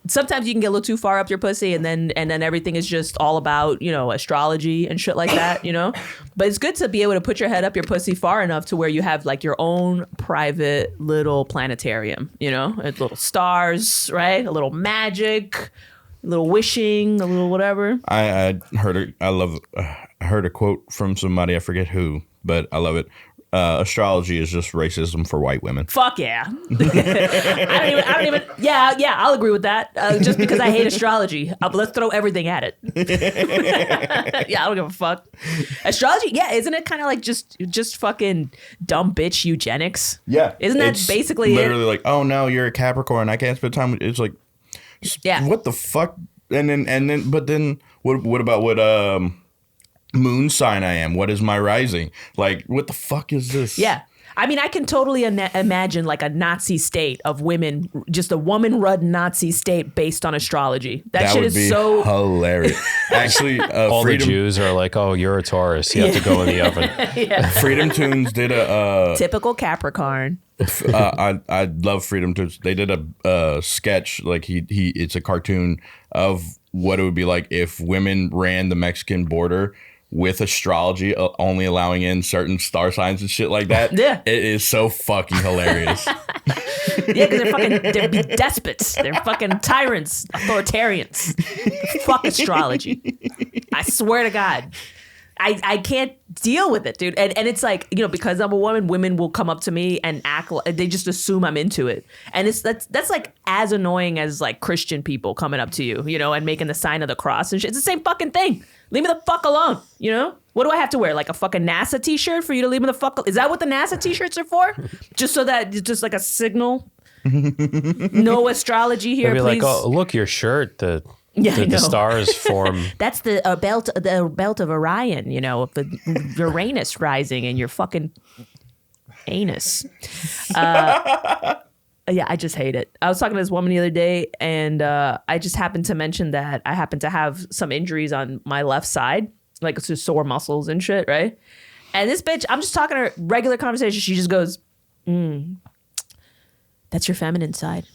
sometimes you can get a little too far up your pussy, and then everything is just all about, you know, astrology and shit like that, you know? But it's good to be able to put your head up your pussy far enough to where you have like your own private little planetarium, you know? It's little stars, right? A little magic, a little wishing, a little whatever. I heard I heard a quote from somebody, I forget who, but I love it. Astrology is just racism for white women. Fuck yeah. I don't even, yeah, I'll agree with that. Just because I hate astrology, let's throw everything at it. Yeah, I don't give a fuck. Astrology, yeah, isn't it kind of like just fucking dumb bitch eugenics? Yeah. Isn't that basically literally it? like, oh no, you're a Capricorn, I can't spend time with, it's like, yeah, what the fuck? And then what about what moon sign I am? What is my rising? Like, what the fuck is this? Yeah. I mean, I can totally imagine like a Nazi state of women, just a woman-run Nazi state based on astrology. That shit would is be so hilarious. Actually, all the Jews are like, "Oh, you're a Taurus. You have to go in the oven." Yeah. Freedom Tunes did a typical Capricorn. I love Freedom Tunes. They did a sketch, like it's a cartoon of what it would be like if women ran the Mexican border with astrology, only allowing in certain star signs and shit like that. Yeah. It is so fucking hilarious. Yeah, because they're be despots. They're fucking tyrants, authoritarians. Fuck astrology. I swear to God. I can't deal with it, dude. And it's like, you know, because I'm a woman, women will come up to me and act like they just assume I'm into it. And that's like as annoying as like Christian people coming up to you, you know, and making the sign of the cross and shit. It's the same fucking thing. Leave me the fuck alone, you know? What do I have to wear? Like a fucking NASA t-shirt for you to leave me the fuck alone? Is that what the NASA t-shirts are for? Just so that it's just like a signal? No astrology here, Maybe please. like, oh, look, your shirt, the the stars form. That's the belt of Orion, you know, of the Uranus rising in your fucking anus. Yeah, I just hate it. I was talking to this woman the other day, and I just happened to mention that I happen to have some injuries on my left side, like it's just sore muscles and shit, right? And this bitch, I'm just talking to her, regular conversation. She just goes, "That's your feminine side."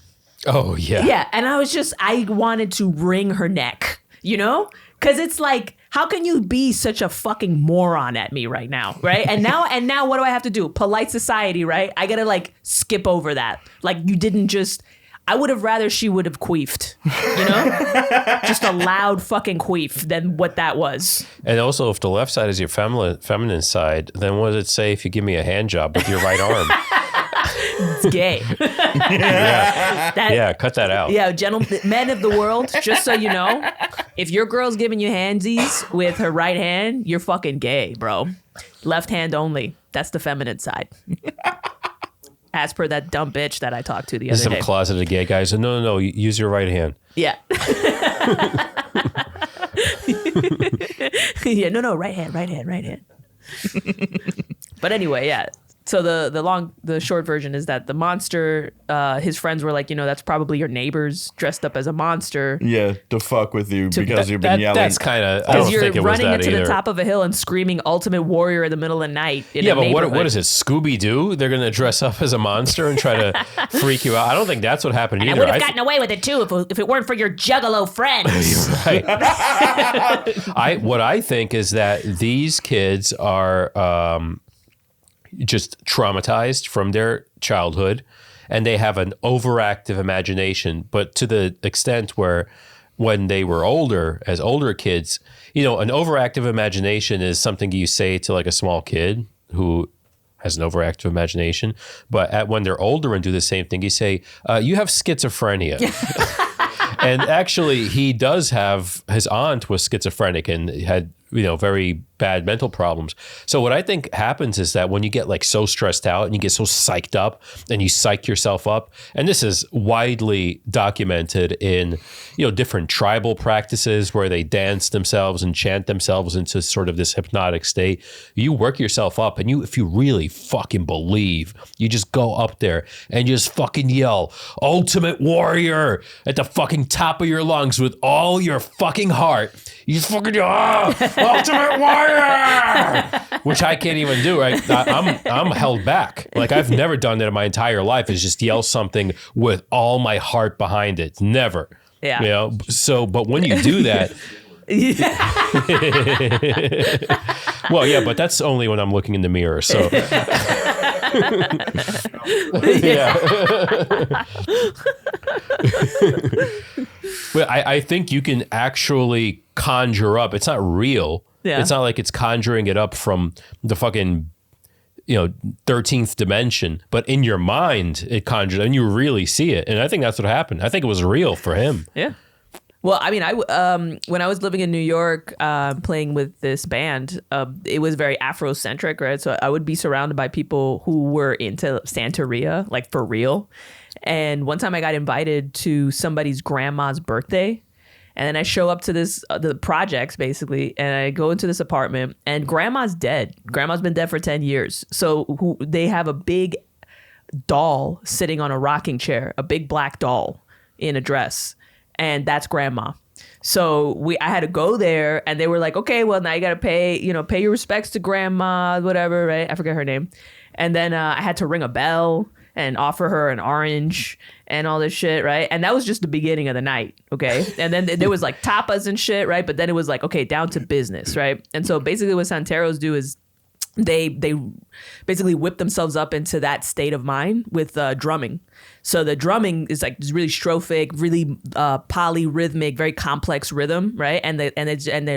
Oh, yeah. Yeah. And I wanted to wring her neck, you know? Because it's like, how can you be such a fucking moron at me right now, right? And now what do I have to do? Polite society, right? I gotta like skip over that. Like you didn't just... I would have rather she would have queefed, you know? Just a loud fucking queef than what that was. And also, if the left side is your feminine side, then what does it say if you give me a hand job with your right arm? It's gay. Yeah, cut that out. Yeah, gentlemen, men of the world, just so you know, if your girl's giving you handsies with her right hand, you're fucking gay, bro. Left hand only. That's the feminine side. As per that dumb bitch that I talked to the other day. Some closeted gay guys. No, use your right hand. Yeah. Yeah, no, right hand. But anyway, yeah. So the short version is that the monster, his friends were like, you know, that's probably your neighbors dressed up as a monster. Yeah, to fuck with you because you've been yelling. That's kind of, I don't think it was that either. Because you're running into the top of a hill and screaming "Ultimate Warrior" in the middle of the night. Yeah, but what is it? Scooby-Doo? They're going to dress up as a monster and try to freak you out. I don't think that's what happened either. I would have gotten away with it too if it weren't for your juggalo friends. Right. What I think is that these kids are just traumatized from their childhood, and they have an overactive imagination, but to the extent where when they were older, as older kids, you know, an overactive imagination is something you say to like a small kid who has an overactive imagination, but when they're older and do the same thing, you say, you have schizophrenia. And actually, he does have, his aunt was schizophrenic and had, you know, very bad mental problems. So what I think happens is that when you get like so stressed out and you get so psyched up and you psych yourself up, and this is widely documented in, you know, different tribal practices where they dance themselves and chant themselves into sort of this hypnotic state. You work yourself up, and if you really fucking believe, you just go up there and you just fucking yell, "Ultimate Warrior," at the fucking top of your lungs with all your fucking heart. You just fucking yell, "Ultimate Warrior," which I can't even do. Right? I'm held back. Like I've never done that in my entire life. Is just yell something with all my heart behind it. Never. Yeah. You know. So, but when you do that. Well, yeah, but that's only when I'm looking in the mirror. So. Yeah. But I think you can actually conjure up. It's not real. Yeah. It's not like it's conjuring it up from the fucking, you know, 13th dimension. But in your mind, it conjures, and you really see it. And I think that's what happened. I think it was real for him. Yeah. Well, I mean, when I was living in New York, playing with this band, it was very Afrocentric, right? So I would be surrounded by people who were into Santeria, like for real. And one time I got invited to somebody's grandma's birthday. And then I show up to the projects, basically, and I go into this apartment, and grandma's dead. Grandma's been dead for 10 years. So they have a big doll sitting on a rocking chair, a big black doll in a dress. And that's grandma. So I had to go there, and they were like, okay, well, now you got to pay your respects to grandma, whatever, right? I forget her name. And then I had to ring a bell and offer her an orange and all this shit, right? And that was just the beginning of the night, okay? And then there was like tapas and shit, right? But then it was like, okay, down to business, right? And so basically what Santeros do is they basically whip themselves up into that state of mind with drumming. So the drumming is like really strophic, really polyrhythmic, very complex rhythm, right? And they're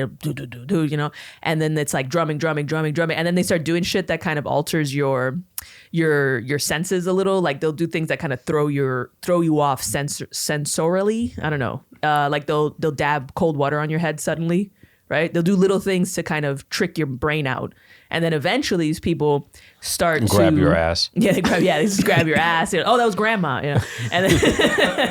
do, you know, and then it's like drumming, and then they start doing shit that kind of alters your senses a little. Like they'll do things that kind of throw you off sensorily. I don't know. Like they'll dab cold water on your head suddenly, right? They'll do little things to kind of trick your brain out. And then eventually these people start to grab your ass. Yeah, they just grab your ass. You know, oh, that was grandma. You know, and then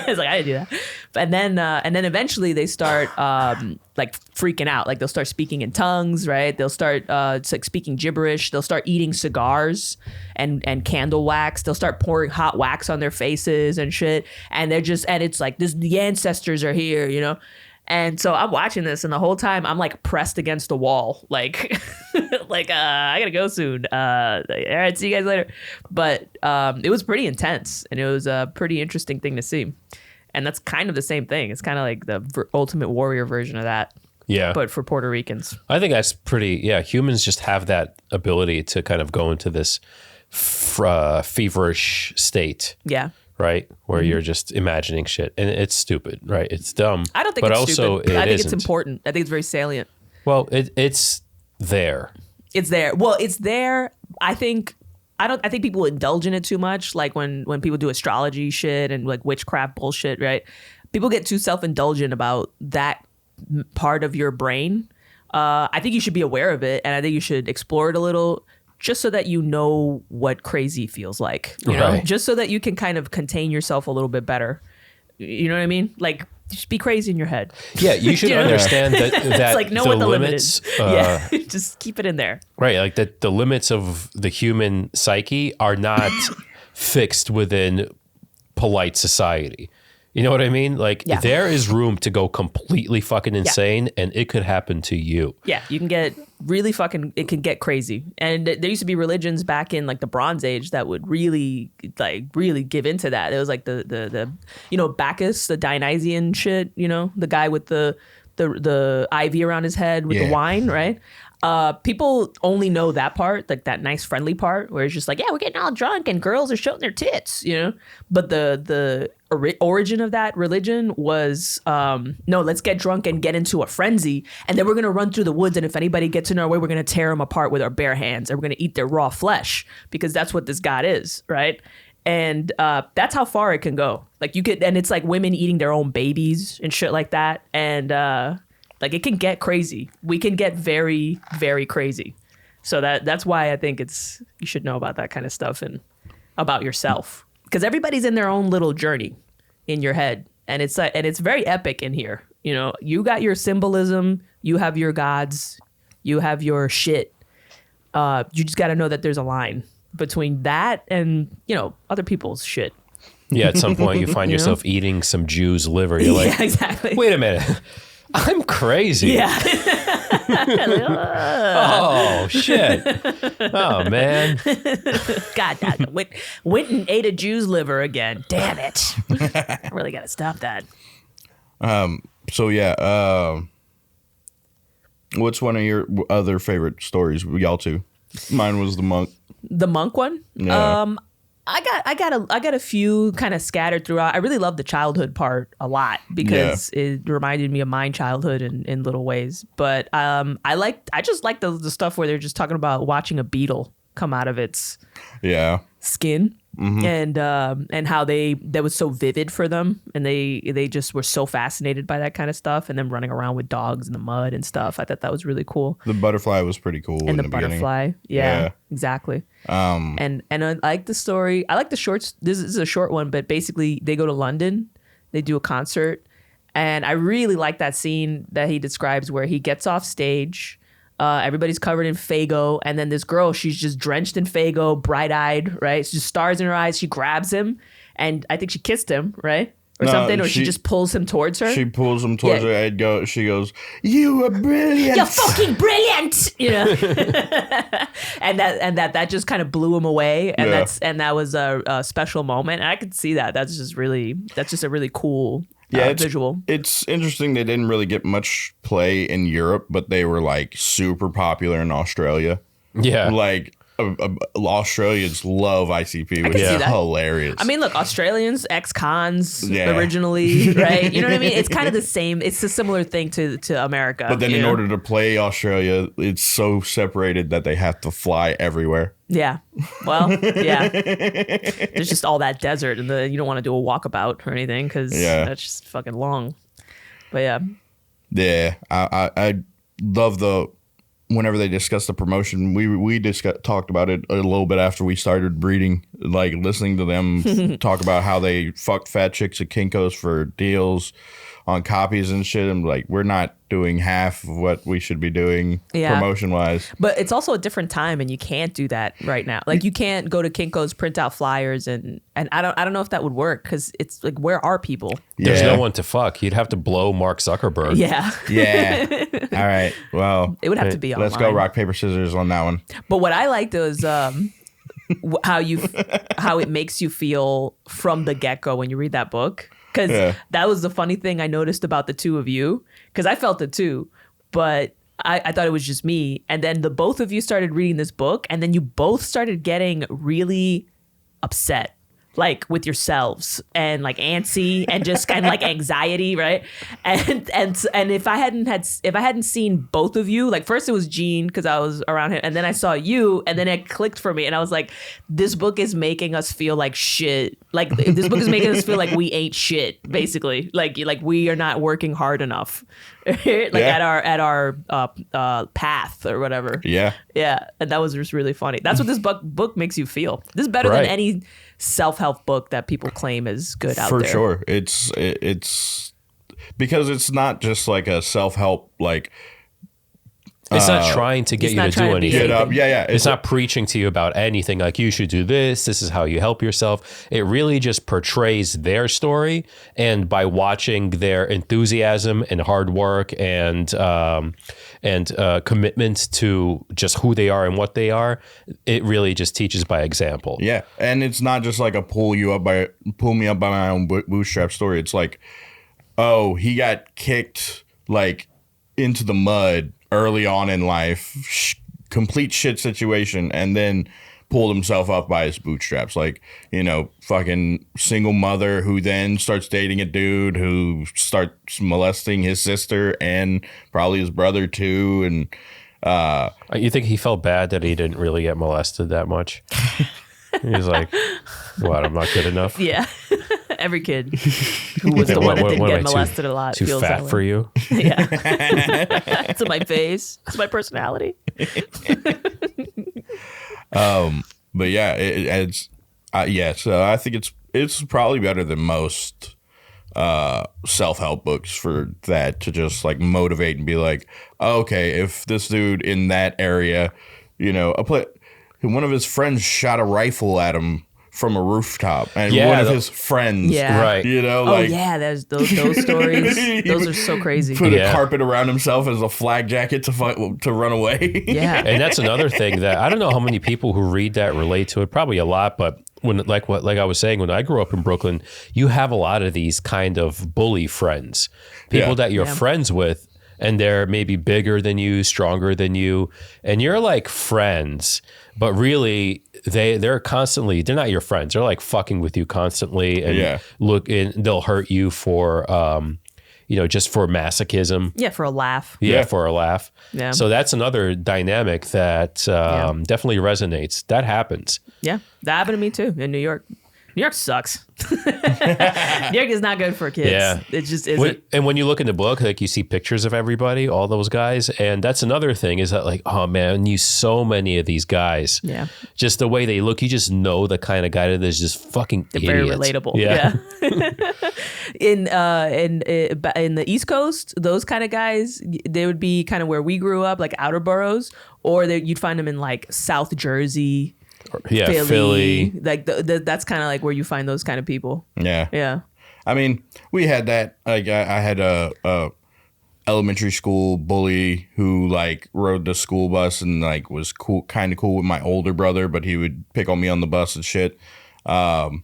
it's like I didn't do that. And then eventually they start like freaking out. Like they'll start speaking in tongues, right? They'll start it's like speaking gibberish. They'll start eating cigars and candle wax. They'll start pouring hot wax on their faces and shit. And it's like the ancestors are here, you know. And so I'm watching this, and the whole time I'm like pressed against the wall, like, I gotta go soon. All right, see you guys later. But it was pretty intense, and it was a pretty interesting thing to see. And that's kind of the same thing. It's kind of like the Ultimate Warrior version of that. Yeah. But for Puerto Ricans. I think that's pretty, humans just have that ability to kind of go into this feverish state. Yeah. Right? Where you're just imagining shit. And it's stupid, right? It's dumb. I don't think but it's also stupid. I think isn't. it's important. I think it's very salient. Well, it's there. It's there. Well, it's there. I think people indulge in it too much. Like when people do astrology shit and like witchcraft bullshit, right? People get too self-indulgent about that part of your brain. I think you should be aware of it, and I think you should explore it a little, just so that you know what crazy feels like, you know, just so that you can kind of contain yourself a little bit better. You know what I mean? Like, just be crazy in your head. Yeah, you should understand that it's like, know the what the limits, limit is. Just keep it in there. Right, like that the limits of the human psyche are not fixed within polite society. You know what I mean? Like, there is room to go completely fucking insane, and it could happen to you. Yeah, you can get really it can get crazy. And there used to be religions back in like the Bronze Age that would really give into that. It was like the Bacchus, the Dionysian shit, the guy with the ivy around his head with the wine, right? People only know that part, like that nice friendly part where it's just like, we're getting all drunk and girls are showing their tits, But the origin of that religion was, no, let's get drunk and get into a frenzy. And then we're going to run through the woods. And if anybody gets in our way, we're going to tear them apart with our bare hands. And we're going to eat their raw flesh, because that's what this god is, right? And that's how far it can go. Like and it's like women eating their own babies and shit like that. And like, it can get crazy. We can get very, very crazy. So that's why I think you should know about that kind of stuff and about yourself, because everybody's in their own little journey in your head, and it's very epic in here. You got your symbolism, you have your gods, you have your shit. You just got to know that there's a line between that and other people's shit. Yeah, at some point you find yourself eating some Jew's liver. You're like, exactly. Wait a minute. I'm crazy. Yeah. Oh, shit. Oh, man. God, went and ate a Jew's liver again. Damn it. I really got to stop that. So, yeah. What's one of your other favorite stories? Y'all two. Mine was the monk. The monk one? Yeah. I got a few kind of scattered throughout. I really love the childhood part a lot, because it reminded me of my childhood in little ways. But I just like the stuff where they're just talking about watching a beetle come out of its skin. Mm-hmm. And how that was so vivid for them, and they just were so fascinated by that kind of stuff, and them running around with dogs in the mud and stuff. I thought that was really cool. The butterfly was pretty cool. And in the beginning. butterfly, exactly. And I like the story. I like the shorts. This is a short one, but basically they go to London, they do a concert, and I really like that scene that he describes where he gets off stage. Everybody's covered in Faygo, and then this girl, she's just drenched in Faygo, bright-eyed, right? It's just stars in her eyes. She grabs him, and I think she kissed him, right? Or something, or she just pulls him towards her. She pulls him towards her. She goes, "You are brilliant. You're fucking brilliant." And that just kind of blew him away, and that was a special moment. And I could see that. That's just a really cool. Visual. It's interesting. They didn't really get much play in Europe, but they were like super popular in Australia. Yeah, like Australians love ICP, which is hilarious. I mean, look, Australians, ex-cons originally, right? You know what I mean? It's kind of the same. It's a similar thing to America. But then in order to play Australia, it's so separated that they have to fly everywhere. Yeah. Well, yeah. There's just all that desert, and you don't want to do a walkabout or anything, because that's just fucking long. But yeah. Yeah. I love whenever they discuss the promotion, we talked about it a little bit after we started reading, like listening to them talk about how they fucked fat chicks at Kinko's for deals, on copies and shit. I'm like, we're not doing half of what we should be doing promotion wise. But it's also a different time, and you can't do that right now. Like, you can't go to Kinko's, print out flyers, and I don't know if that would work, because it's like, where are people? There's no one to fuck. You'd have to blow Mark Zuckerberg. Yeah. All right. Well, It would have to be online. let's go rock, paper, scissors on that one. But what I liked was how it makes you feel from the get-go when you read that book. Because that was the funny thing I noticed about the two of you. Because I felt it too, but I thought it was just me. And then the both of you started reading this book, and then you both started getting really upset, like with yourselves, and like antsy, and just kind of like anxiety, right? And if I hadn't seen both of you, like, first it was Gene because I was around him, and then I saw you, and then it clicked for me, and I was like, this book is making us feel like shit. Like, this book is making us feel like we ain't shit, basically. Like we are not working hard enough, at our path or whatever. Yeah. And that was just really funny. That's what this book makes you feel. This is better than any self-help book that people claim is good out there. For sure. It's because it's not just like a self-help, like, it's not trying to get you to do anything. Get up. Yeah. It's not preaching to you about anything like, you should do this. This is how you help yourself. It really just portrays their story. And by watching their enthusiasm and hard work and commitment to just who they are and what they are, it really just teaches by example. Yeah. And it's not just like a pull me up by my own bootstrap story. It's like, oh, he got kicked like into the mud early on in life, complete shit situation, and then pulled himself up by his bootstraps. Like, fucking single mother who then starts dating a dude who starts molesting his sister and probably his brother too. And you think he felt bad that he didn't really get molested that much? He's like, what, I'm not good enough? Yeah. Every kid who was the one that didn't get molested a lot too feels fat that way. for you. Yeah. It's in my face. It's my personality. But yeah, so I think it's probably better than most self-help books for that, to just like motivate and be like, oh, okay, if this dude in that area, one of his friends shot a rifle at him from a rooftop, and one of his friends, right? There's those stories. Those are so crazy. Put a carpet around himself as a flak jacket to run away. Yeah, and that's another thing that I don't know how many people who read that relate to it. Probably a lot, but like I was saying, when I grew up in Brooklyn, you have a lot of these kind of bully friends, people that you're friends with, and they're maybe bigger than you, stronger than you, and you're like friends, but really they're not your friends. They're like fucking with you constantly, and they'll hurt you for just for masochism. Yeah, for a laugh. Yeah, for a laugh. Yeah. So that's another dynamic that definitely resonates. That happens. Yeah, that happened to me too in New York. New York sucks. New York is not good for kids. Yeah. It just isn't. And when you look in the book, like, you see pictures of everybody, all those guys. And that's another thing, is that like, oh man, so many of these guys. Yeah. Just the way they look, you just know the kind of guy that is just fucking They're idiots. very relatable. Yeah. In the East Coast, those kind of guys, they would be kind of where we grew up, like outer boroughs, or you'd find them in like South Jersey. Yeah, Philly. Like that's kind of like where you find those kind of people. Yeah. I mean, we had that. Like, I had a elementary school bully who like rode the school bus and like was kind of cool with my older brother, but he would pick on me on the bus and shit. But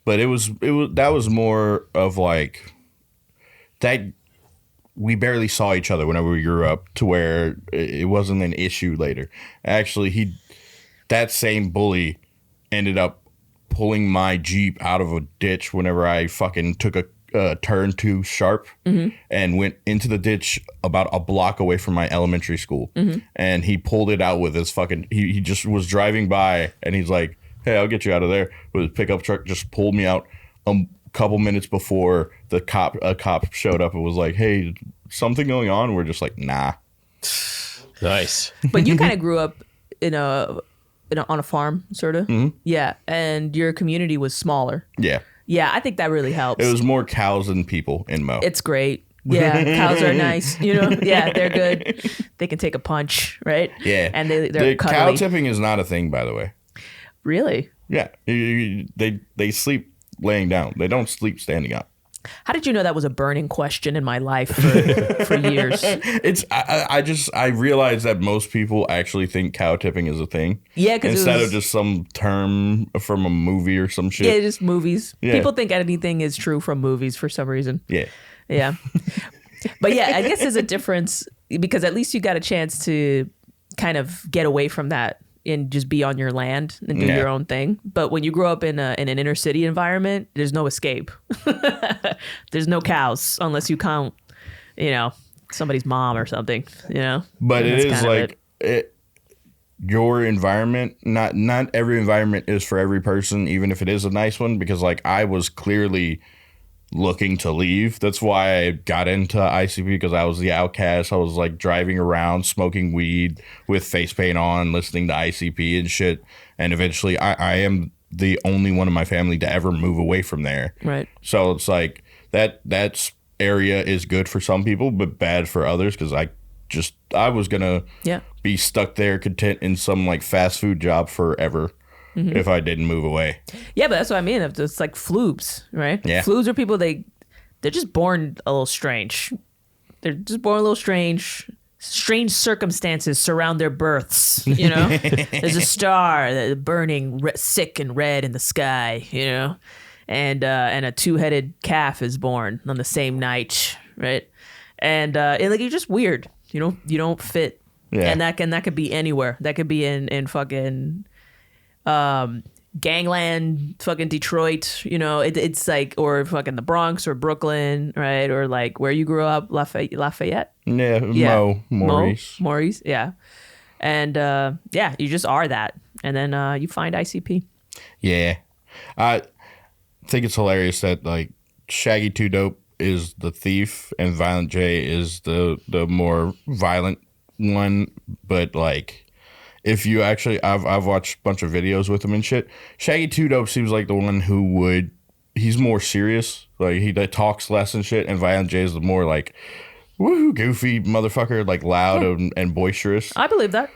that was more of like that. We barely saw each other whenever we grew up, to where it wasn't an issue later. Actually, that same bully ended up pulling my Jeep out of a ditch whenever I fucking took a turn too sharp, and went into the ditch about a block away from my elementary school. And he pulled it out with his fucking, he just was driving by and he's like, hey, I'll get you out of there, with his pickup truck. Just pulled me out a couple minutes before a cop showed up and was like, hey, something going on? We're just like, nah. Nice. But you kind of grew up on a farm, sort of. Yeah, and your community was smaller. Yeah. Yeah, I think that really helps. It was more cows than people in Mo. It's great. Yeah, cows are nice. Yeah, they're good. They can take a punch, right? Yeah. And they're the cuddly. cow tipping is not a thing, by the way. Really? Yeah. They sleep laying down. They don't sleep standing up. How did you know that was a burning question in my life for years? I realized that most people actually think cow tipping is a thing. Yeah, because instead of just some term from a movie or some shit. Yeah, just movies. Yeah. People think anything is true from movies for some reason. Yeah. Yeah. But yeah, I guess there's a difference because at least you got a chance to kind of get away from that and just be on your land and do your own thing. But when you grow up in an inner city environment, there's no escape. There's no cows unless you count, somebody's mom or something, But And it that's is kind of like your environment. Not every environment is for every person, even if it is a nice one. Because like I was clearly looking to leave. That's why I got into ICP, because I was the outcast. I was like driving around smoking weed with face paint on, listening to ICP and shit. And eventually I am the only one in my family to ever move away from there. Right. So it's like that area is good for some people, but bad for others, because I was gonna be stuck there content in some like fast food job forever. If I didn't move away. Yeah, but that's what I mean. It's like floobs, right? Yeah. Floobs are people, they're just born a little strange. They're just born a little strange. Strange circumstances surround their births, There's a star that burning sick and red in the sky, and a two-headed calf is born on the same night, right? And like you're just weird, you don't fit. Yeah. And that could be anywhere. That could be in fucking gangland, fucking Detroit, it's like, or fucking the Bronx or Brooklyn, right? Or like where you grew up, Lafayette. Yeah. Maurice, yeah. And you just are that. And then you find ICP. Yeah. I think it's hilarious that like Shaggy 2 Dope is the thief and Violent J is the more violent one, but like if you actually, I've watched a bunch of videos with him and shit. Shaggy 2 Dope seems like the one who he's more serious. Like he talks less and shit. And Violent J is the more like, woohoo, goofy motherfucker, like loud and boisterous. I believe that.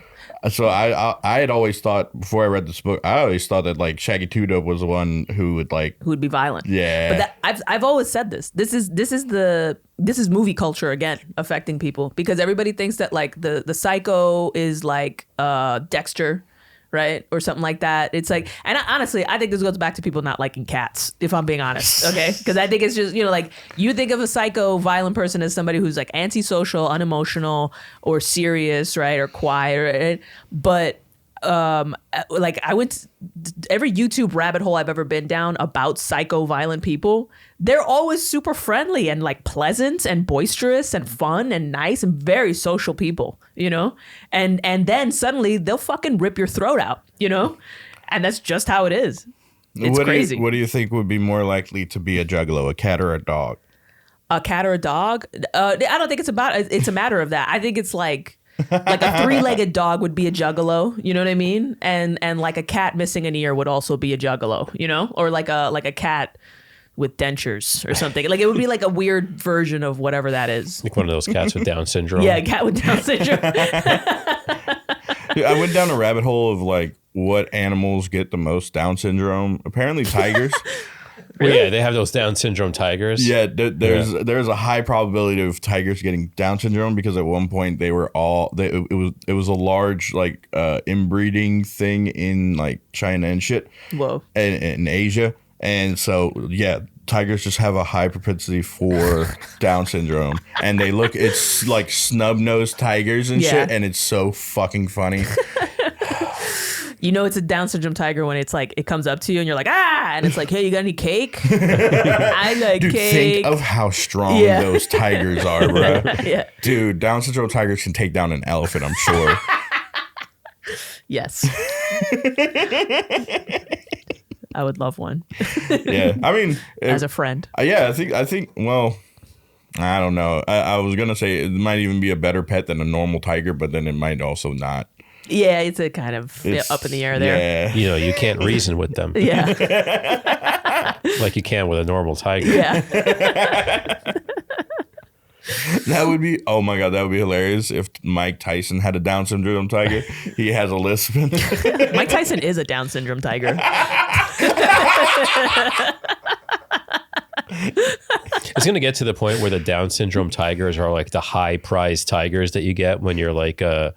So I had always thought, before I read this book, I always thought that like Shaggy 2 Dope was the one who would be violent. Yeah. But I've always said this. This is movie culture again affecting people, because everybody thinks that like the psycho is like Dexter, right, or something like that. It's like, and honestly, I think this goes back to people not liking cats, if I'm being honest, okay? Because I think it's just, like you think of a psycho violent person as somebody who's like antisocial, unemotional, or serious, right, or quiet, right? But like I went every YouTube rabbit hole I've ever been down about psycho violent people, they're always super friendly and like pleasant and boisterous and fun and nice and very social people, and then suddenly they'll fucking rip your throat out, and that's just how it is. It's crazy. What do you think would be more likely to be a juggalo, a cat or a dog? A cat or a dog? I don't think it's a matter of that. I think it's like a three-legged dog would be a juggalo, you know what I mean? And like a cat missing an ear would also be a juggalo, or like a cat with dentures or something. Like it would be like a weird version of whatever that is. Like one of those cats with Down syndrome. Yeah, a cat with Down syndrome. Dude, I went down a rabbit hole of like what animals get the most Down syndrome. Apparently tigers. Well, yeah, they have those Down syndrome tigers. Yeah, there's a high probability of tigers getting Down syndrome, because at one point they were it was a large like inbreeding thing in like China and shit. Whoa. And in Asia. And so yeah, tigers just have a high propensity for Down syndrome, and it's like snub-nosed tigers and shit, and it's so fucking funny. It's a Down syndrome tiger when it's like it comes up to you and you're like, and it's like, hey, you got any cake? I like Dude, cake. think of how strong those tigers are, bro. Yeah. Dude, Down syndrome tigers can take down an elephant, I'm sure. Yes. I would love one. Yeah, I mean, as a friend. Yeah, I think. Well, I don't know. I was gonna say it might even be a better pet than a normal tiger, but then it might also not. Yeah, it's a kind of up in the air there. Yeah. You can't reason with them. Yeah. like you can with a normal tiger. Yeah. That would be, oh my God, that would be hilarious if Mike Tyson had a Down syndrome tiger. He has a lisp. Mike Tyson is a Down syndrome tiger. It's going to get to the point where the Down syndrome tigers are like the high prize tigers that you get when you're like a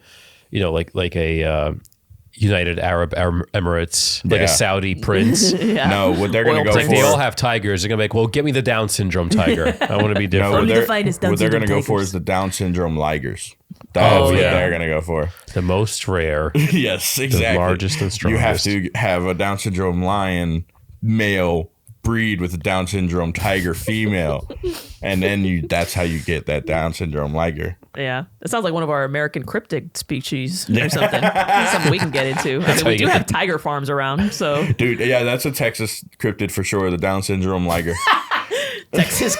United Arab Emirates, like a Saudi prince. Yeah. No, what they're going to go Like for. they all have tigers. They're going to be like, well, give me the Down syndrome tiger. I want to be different. No, Only the finest Down what they're going to syndrome go for tigers. is the Down syndrome ligers. That's what yeah. they're going to go for. The most rare. Yes, exactly. largest and You have strongest. to have a Down syndrome lion male breed with a Down syndrome tiger female, and then that's how you get that Down syndrome liger. Yeah. That sounds like one of our American cryptid species or something. That's something we can get into. I mean, how we you do get have tiger farms around, so Dude, yeah, that's a Texas cryptid for sure. The Down syndrome liger. Texas.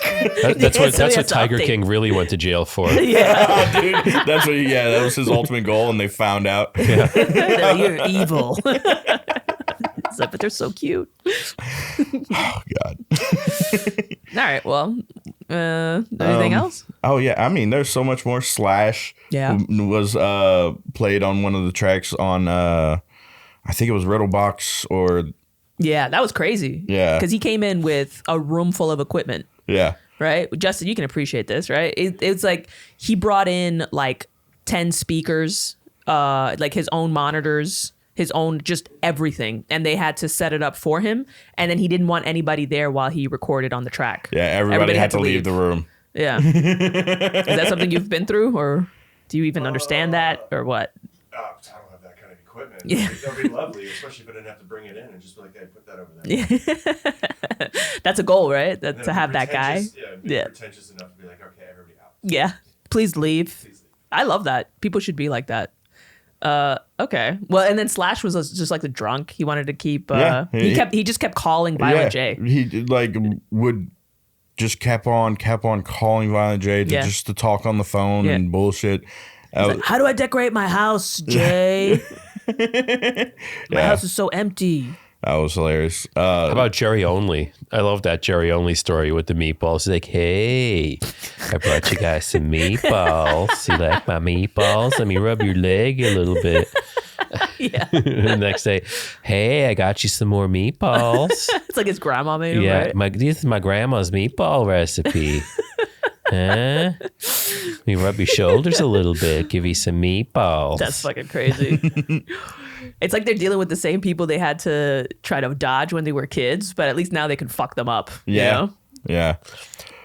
That's what So he has to Tiger update. King really went to jail for. Yeah. Dude, that's what. Yeah, that was his ultimate goal, and they found out. You're evil. It's like, but they're so cute. Oh God. All right. Well, anything else? Oh yeah, I mean, there's so much more. Slash Yeah. was played on one of the tracks on I think it was Riddlebox or Yeah, that was crazy. Yeah. Because he came in with a room full of equipment, yeah. right? Justin, you can appreciate this, right? It's like he brought in like 10 speakers, like his own monitors, his own just everything. And they had to set it up for him. And then he didn't want anybody there while he recorded on the track. Yeah, everybody had to leave the room. Yeah. Is that something you've been through, or do you even understand that, or what? I don't have that kind of equipment. Yeah. That would be lovely, especially if I didn't have to bring it in and just be like, hey, put that over there. That's a goal, right? And To then have be that guy. pretentious- Yeah, be Yeah. pretentious enough to be like, okay, everybody out. Yeah. Please leave. Please leave. I love that. People should be like that. Okay. Well, and then Slash was just like the drunk. He wanted to keep. Yeah. He just kept calling Violent J. He like would just kept on calling Violent J Yeah. just to talk on the phone and bullshit. How do I decorate my house, Jay? My house is so empty. That was hilarious. How about Jerry Only? I love that Jerry Only story with the meatballs. He's like, hey, I brought you guys some meatballs. You like my meatballs? Let me rub your leg a little bit. Yeah. The next day, hey, I got you some more meatballs. It's like his grandma made him, Yeah, right? this is my grandma's meatball recipe. Huh? Let me rub your shoulders a little bit. Give you some meatballs. That's fucking crazy. It's like they're dealing with the same people they had to try to dodge when they were kids, but at least now they can fuck them up. Yeah. You know? Yeah.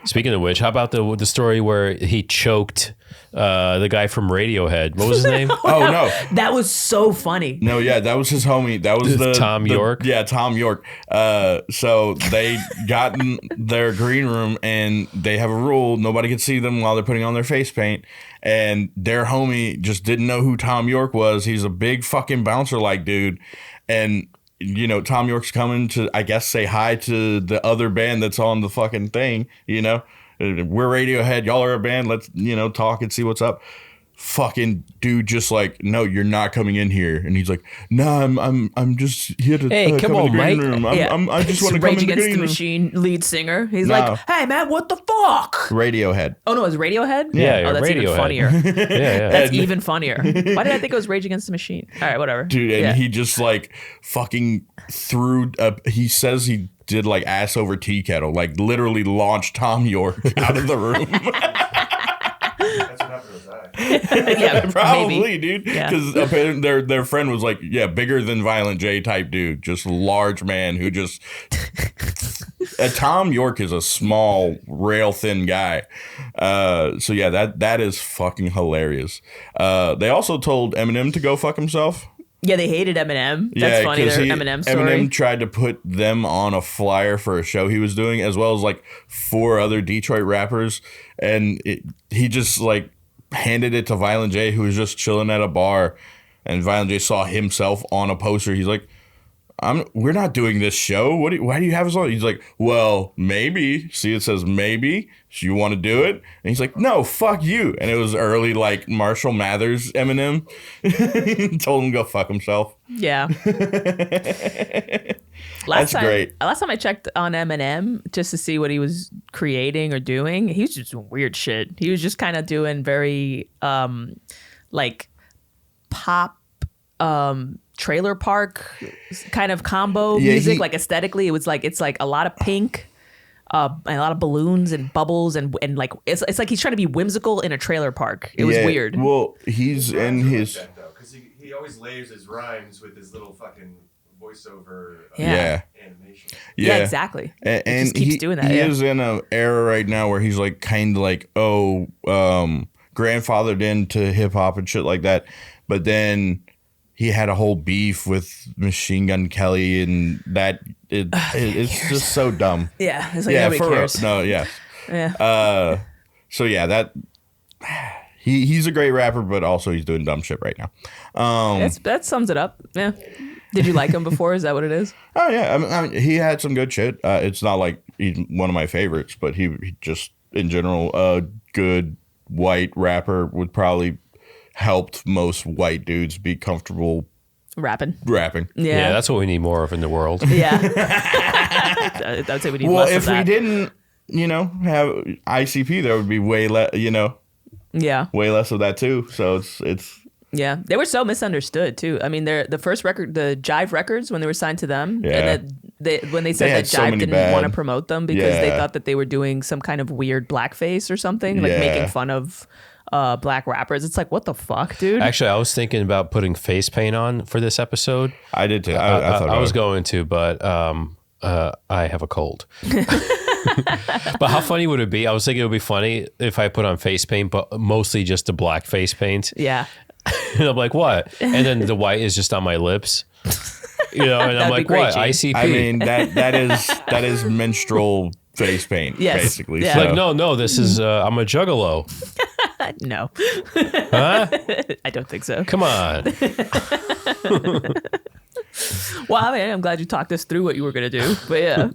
Speaking of which, how about the story where he choked the guy from Radiohead? What was his name? Oh no. That was so funny. No, yeah, that was his homie. That was Tom York? Yeah, Tom York. So they got in their green room, and they have a rule: nobody can see them while they're putting on their face paint. And their homie just didn't know who Tom York was. He's a big fucking bouncer-like dude, and you know Tom York's coming to, I guess, say hi to the other band that's on the fucking thing. You know, we're Radiohead, y'all are a band. Let's talk and see what's up. Fucking dude, just like, no, you're not coming in here. And he's like, nah, I'm just here to Hey, come in on, the green Mike. room. Yeah. I just want to come Rage in the Against green the room. Machine lead singer. He's No. like, hey man, what the fuck? Radiohead. Oh no, it's Radiohead? Yeah, Oh, that's even Radiohead. funnier. Yeah. That's even funnier. Why did I think it was Rage Against the Machine? All right, whatever. Dude, and Yeah. he just like fucking threw he says he did like ass over tea kettle, like literally launched Tom York out of the room. That's what happened with that. Yeah, Probably, maybe. dude. Yeah. Because apparently their friend was like, yeah, bigger than Violent J type dude, just large man who just. Tom York is a small, rail thin guy. So yeah, that is fucking hilarious. They also told Eminem to go fuck himself. Yeah, they hated Eminem. That's funny. 'cause Their Eminem story. Eminem tried to put them on a flyer for a show he was doing, as well as like 4 other Detroit rappers, and he just like handed it to Violent J, who was just chilling at a bar, and Violent J saw himself on a poster. He's like, we're not doing this show. Why do you have us on? He's like, well, maybe. See, it says maybe. So you want to do it? And he's like, no, fuck you. And it was early, like, Marshall Mathers Eminem. Told him to go fuck himself. Yeah. That's great. Last time I checked on Eminem just to see what he was creating or doing, he was just doing weird shit. He was just kind of doing very like pop trailer park kind of combo music. Like aesthetically, it's like a lot of pink. And a lot of balloons and bubbles and like it's like he's trying to be whimsical in a trailer park. It was weird. Well, he's in his because he always layers his rhymes with his little fucking voiceover animation. Yeah, exactly. And he just keeps doing that. He is in an era right now where he's like kind of like grandfathered into hip hop and shit like that, but then he had a whole beef with Machine Gun Kelly, and that it's just so dumb. Yeah, it's like nobody cares. No, yeah. Yeah. So yeah, that he's a great rapper, but also he's doing dumb shit right now. That sums it up. Yeah. Did you like him before? Is that what it is? Oh yeah, I mean he had some good shit. It's not like he's one of my favorites, but he just in general a good white rapper would probably helped most white dudes be comfortable rapping. Yeah, that's what we need more of in the world. Yeah. I would say we need less of that. Well, if we didn't, have ICP, there would be way less, way less of that too. So it's yeah, they were so misunderstood too. I mean, the first record, the Jive Records, when they were signed to them, and when they said that Jive didn't want to promote them because they thought that they were doing some kind of weird blackface or something, like making fun of black rappers. It's like, what the fuck, dude? Actually, I was thinking about putting face paint on for this episode. I did too. I thought I was going to, but I have a cold. But how funny would it be? I was thinking it would be funny if I put on face paint, but mostly just the black face paint. Yeah. And I'm like, what? And then the white is just on my lips. And I'm like, what? ICP. I mean, that is menstrual face paint, basically. Yeah. So. Like, no, this is I'm a juggalo. No. Huh? I don't think so. Come on. Well, I mean, I'm glad you talked us through what you were going to do. But yeah.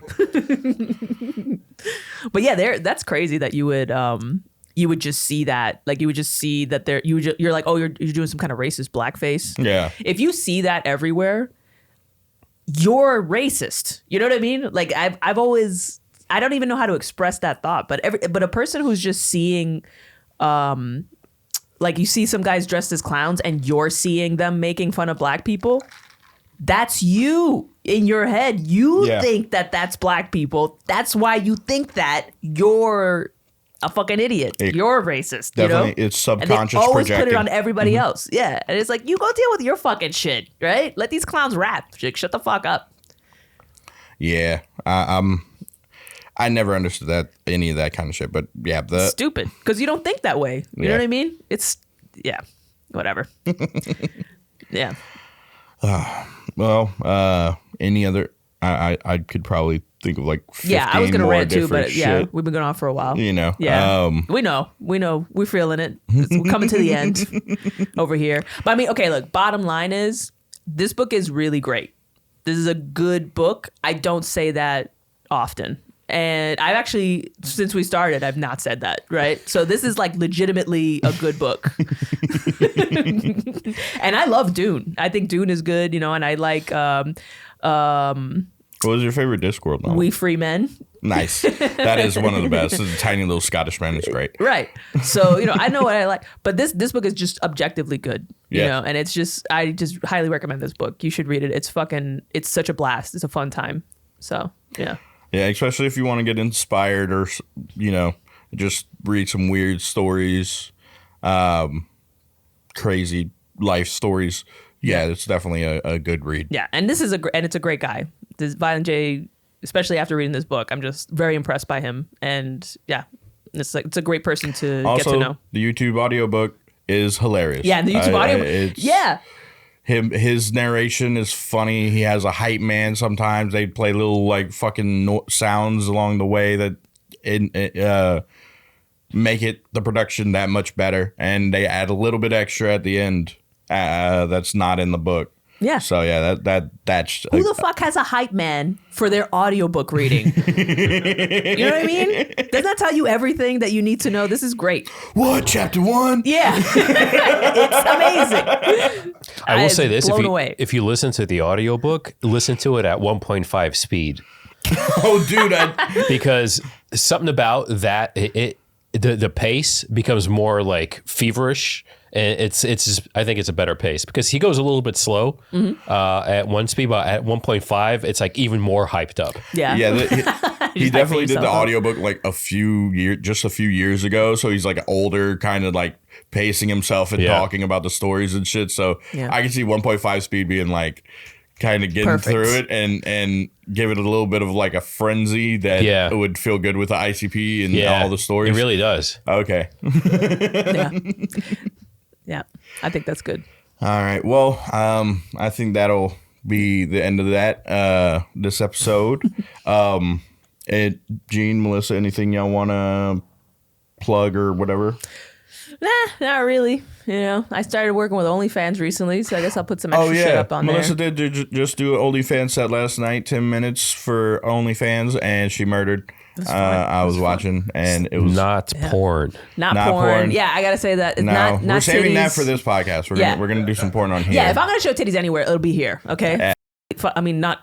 But yeah, that's crazy that you would just see that. Like, you would just see that you're like, oh, you're doing some kind of racist blackface. Yeah. If you see that everywhere, you're racist. You know what I mean? Like, I've always, I don't even know how to express that thought, but a person who's just seeing, like, you see some guys dressed as clowns and you're seeing them making fun of black people, that's you in your head. You think that that's black people. That's why you think that. You're a fucking idiot. You're racist. Definitely, it's subconscious. And they always projecting. put it on everybody else. Yeah, and it's like, you go deal with your fucking shit, right? Let these clowns rap. Like, shut the fuck up. Yeah, I never understood any of that kind of shit. But yeah, stupid, because you don't think that way. You know what I mean? It's whatever. Yeah. Well, any other? I could probably think of like 15 I was gonna more rant too, but shit. we've been going on for a while. Yeah, we know, we're feeling it. We're coming to the end over here. But I mean, okay, look. Bottom line is, this book is really great. This is a good book. I don't say that often. And I've actually, since we started, I've not said that, right? So this is like legitimately a good book. And I love Dune. I think Dune is good, and I like... what was your favorite Discworld novel? We Free Men. Nice. That is one of the best. It's a tiny little Scottish man. It's great. Right. So, I know what I like. But this book is just objectively good, and it's just, I just highly recommend this book. You should read it. It's such a blast. It's a fun time. So, yeah. Yeah, especially if you want to get inspired or, just read some weird stories, crazy life stories. Yeah, it's definitely a good read. Yeah, and it's a great guy. This Violent J, especially after reading this book, I'm just very impressed by him. And yeah, it's a great person to get to know. The YouTube audiobook is hilarious. Yeah, the YouTube audiobook. Yeah. His narration is funny. He has a hype man sometimes. They play little like fucking sounds along the way that make the production that much better. And they add a little bit extra at the end that's not in the book. Yeah. So yeah, that's who the fuck has a hype man for their audiobook reading? You know what I mean? Doesn't that tell you everything that you need to know? This is great. What, chapter 1? Yeah. It's amazing. I will say this, If you listen to the audiobook, listen to it at 1.5 speed. Oh, dude. Because something about that, the pace becomes more like feverish. And it's just, I think it's a better pace because he goes a little bit slow at 1 speed, but at 1.5, it's like even more hyped up. Yeah. Yeah. He definitely did the audiobook like a few years ago. So he's like older, kind of like pacing himself and talking about the stories and shit. So I can see 1.5 speed being like kind of getting through it and give it a little bit of like a frenzy that would feel good with the ICP and all the stories. It really does. Okay. Yeah, I think that's good. All right. Well, I think that'll be the end of that this episode. Gene, Melissa, anything y'all want to plug or whatever? Nah, not really. You know, I started working with OnlyFans recently, so I guess I'll put some extra shit up on Melissa there. Melissa did just do an OnlyFans set last night, 10 minutes for OnlyFans, and she murdered. I was watching, and it was not porn. Not porn. Yeah, I gotta say that. It's not we're saving titties. that for this podcast. We're gonna do some porn on here. Yeah, if I'm gonna show titties anywhere, it'll be here. Okay. I mean, not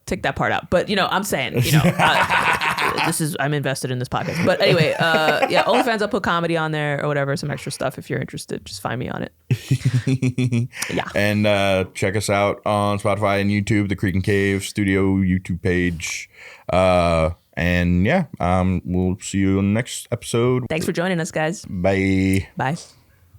take that part out, but I'm saying, I'm invested in this podcast. But anyway, OnlyFans, I'll put comedy on there or whatever, some extra stuff. If you're interested, just find me on it. Yeah. And check us out on Spotify and YouTube, the Creek and Cave Studio YouTube page. And we'll see you on the next episode. Thanks for joining us, guys. Bye. Bye.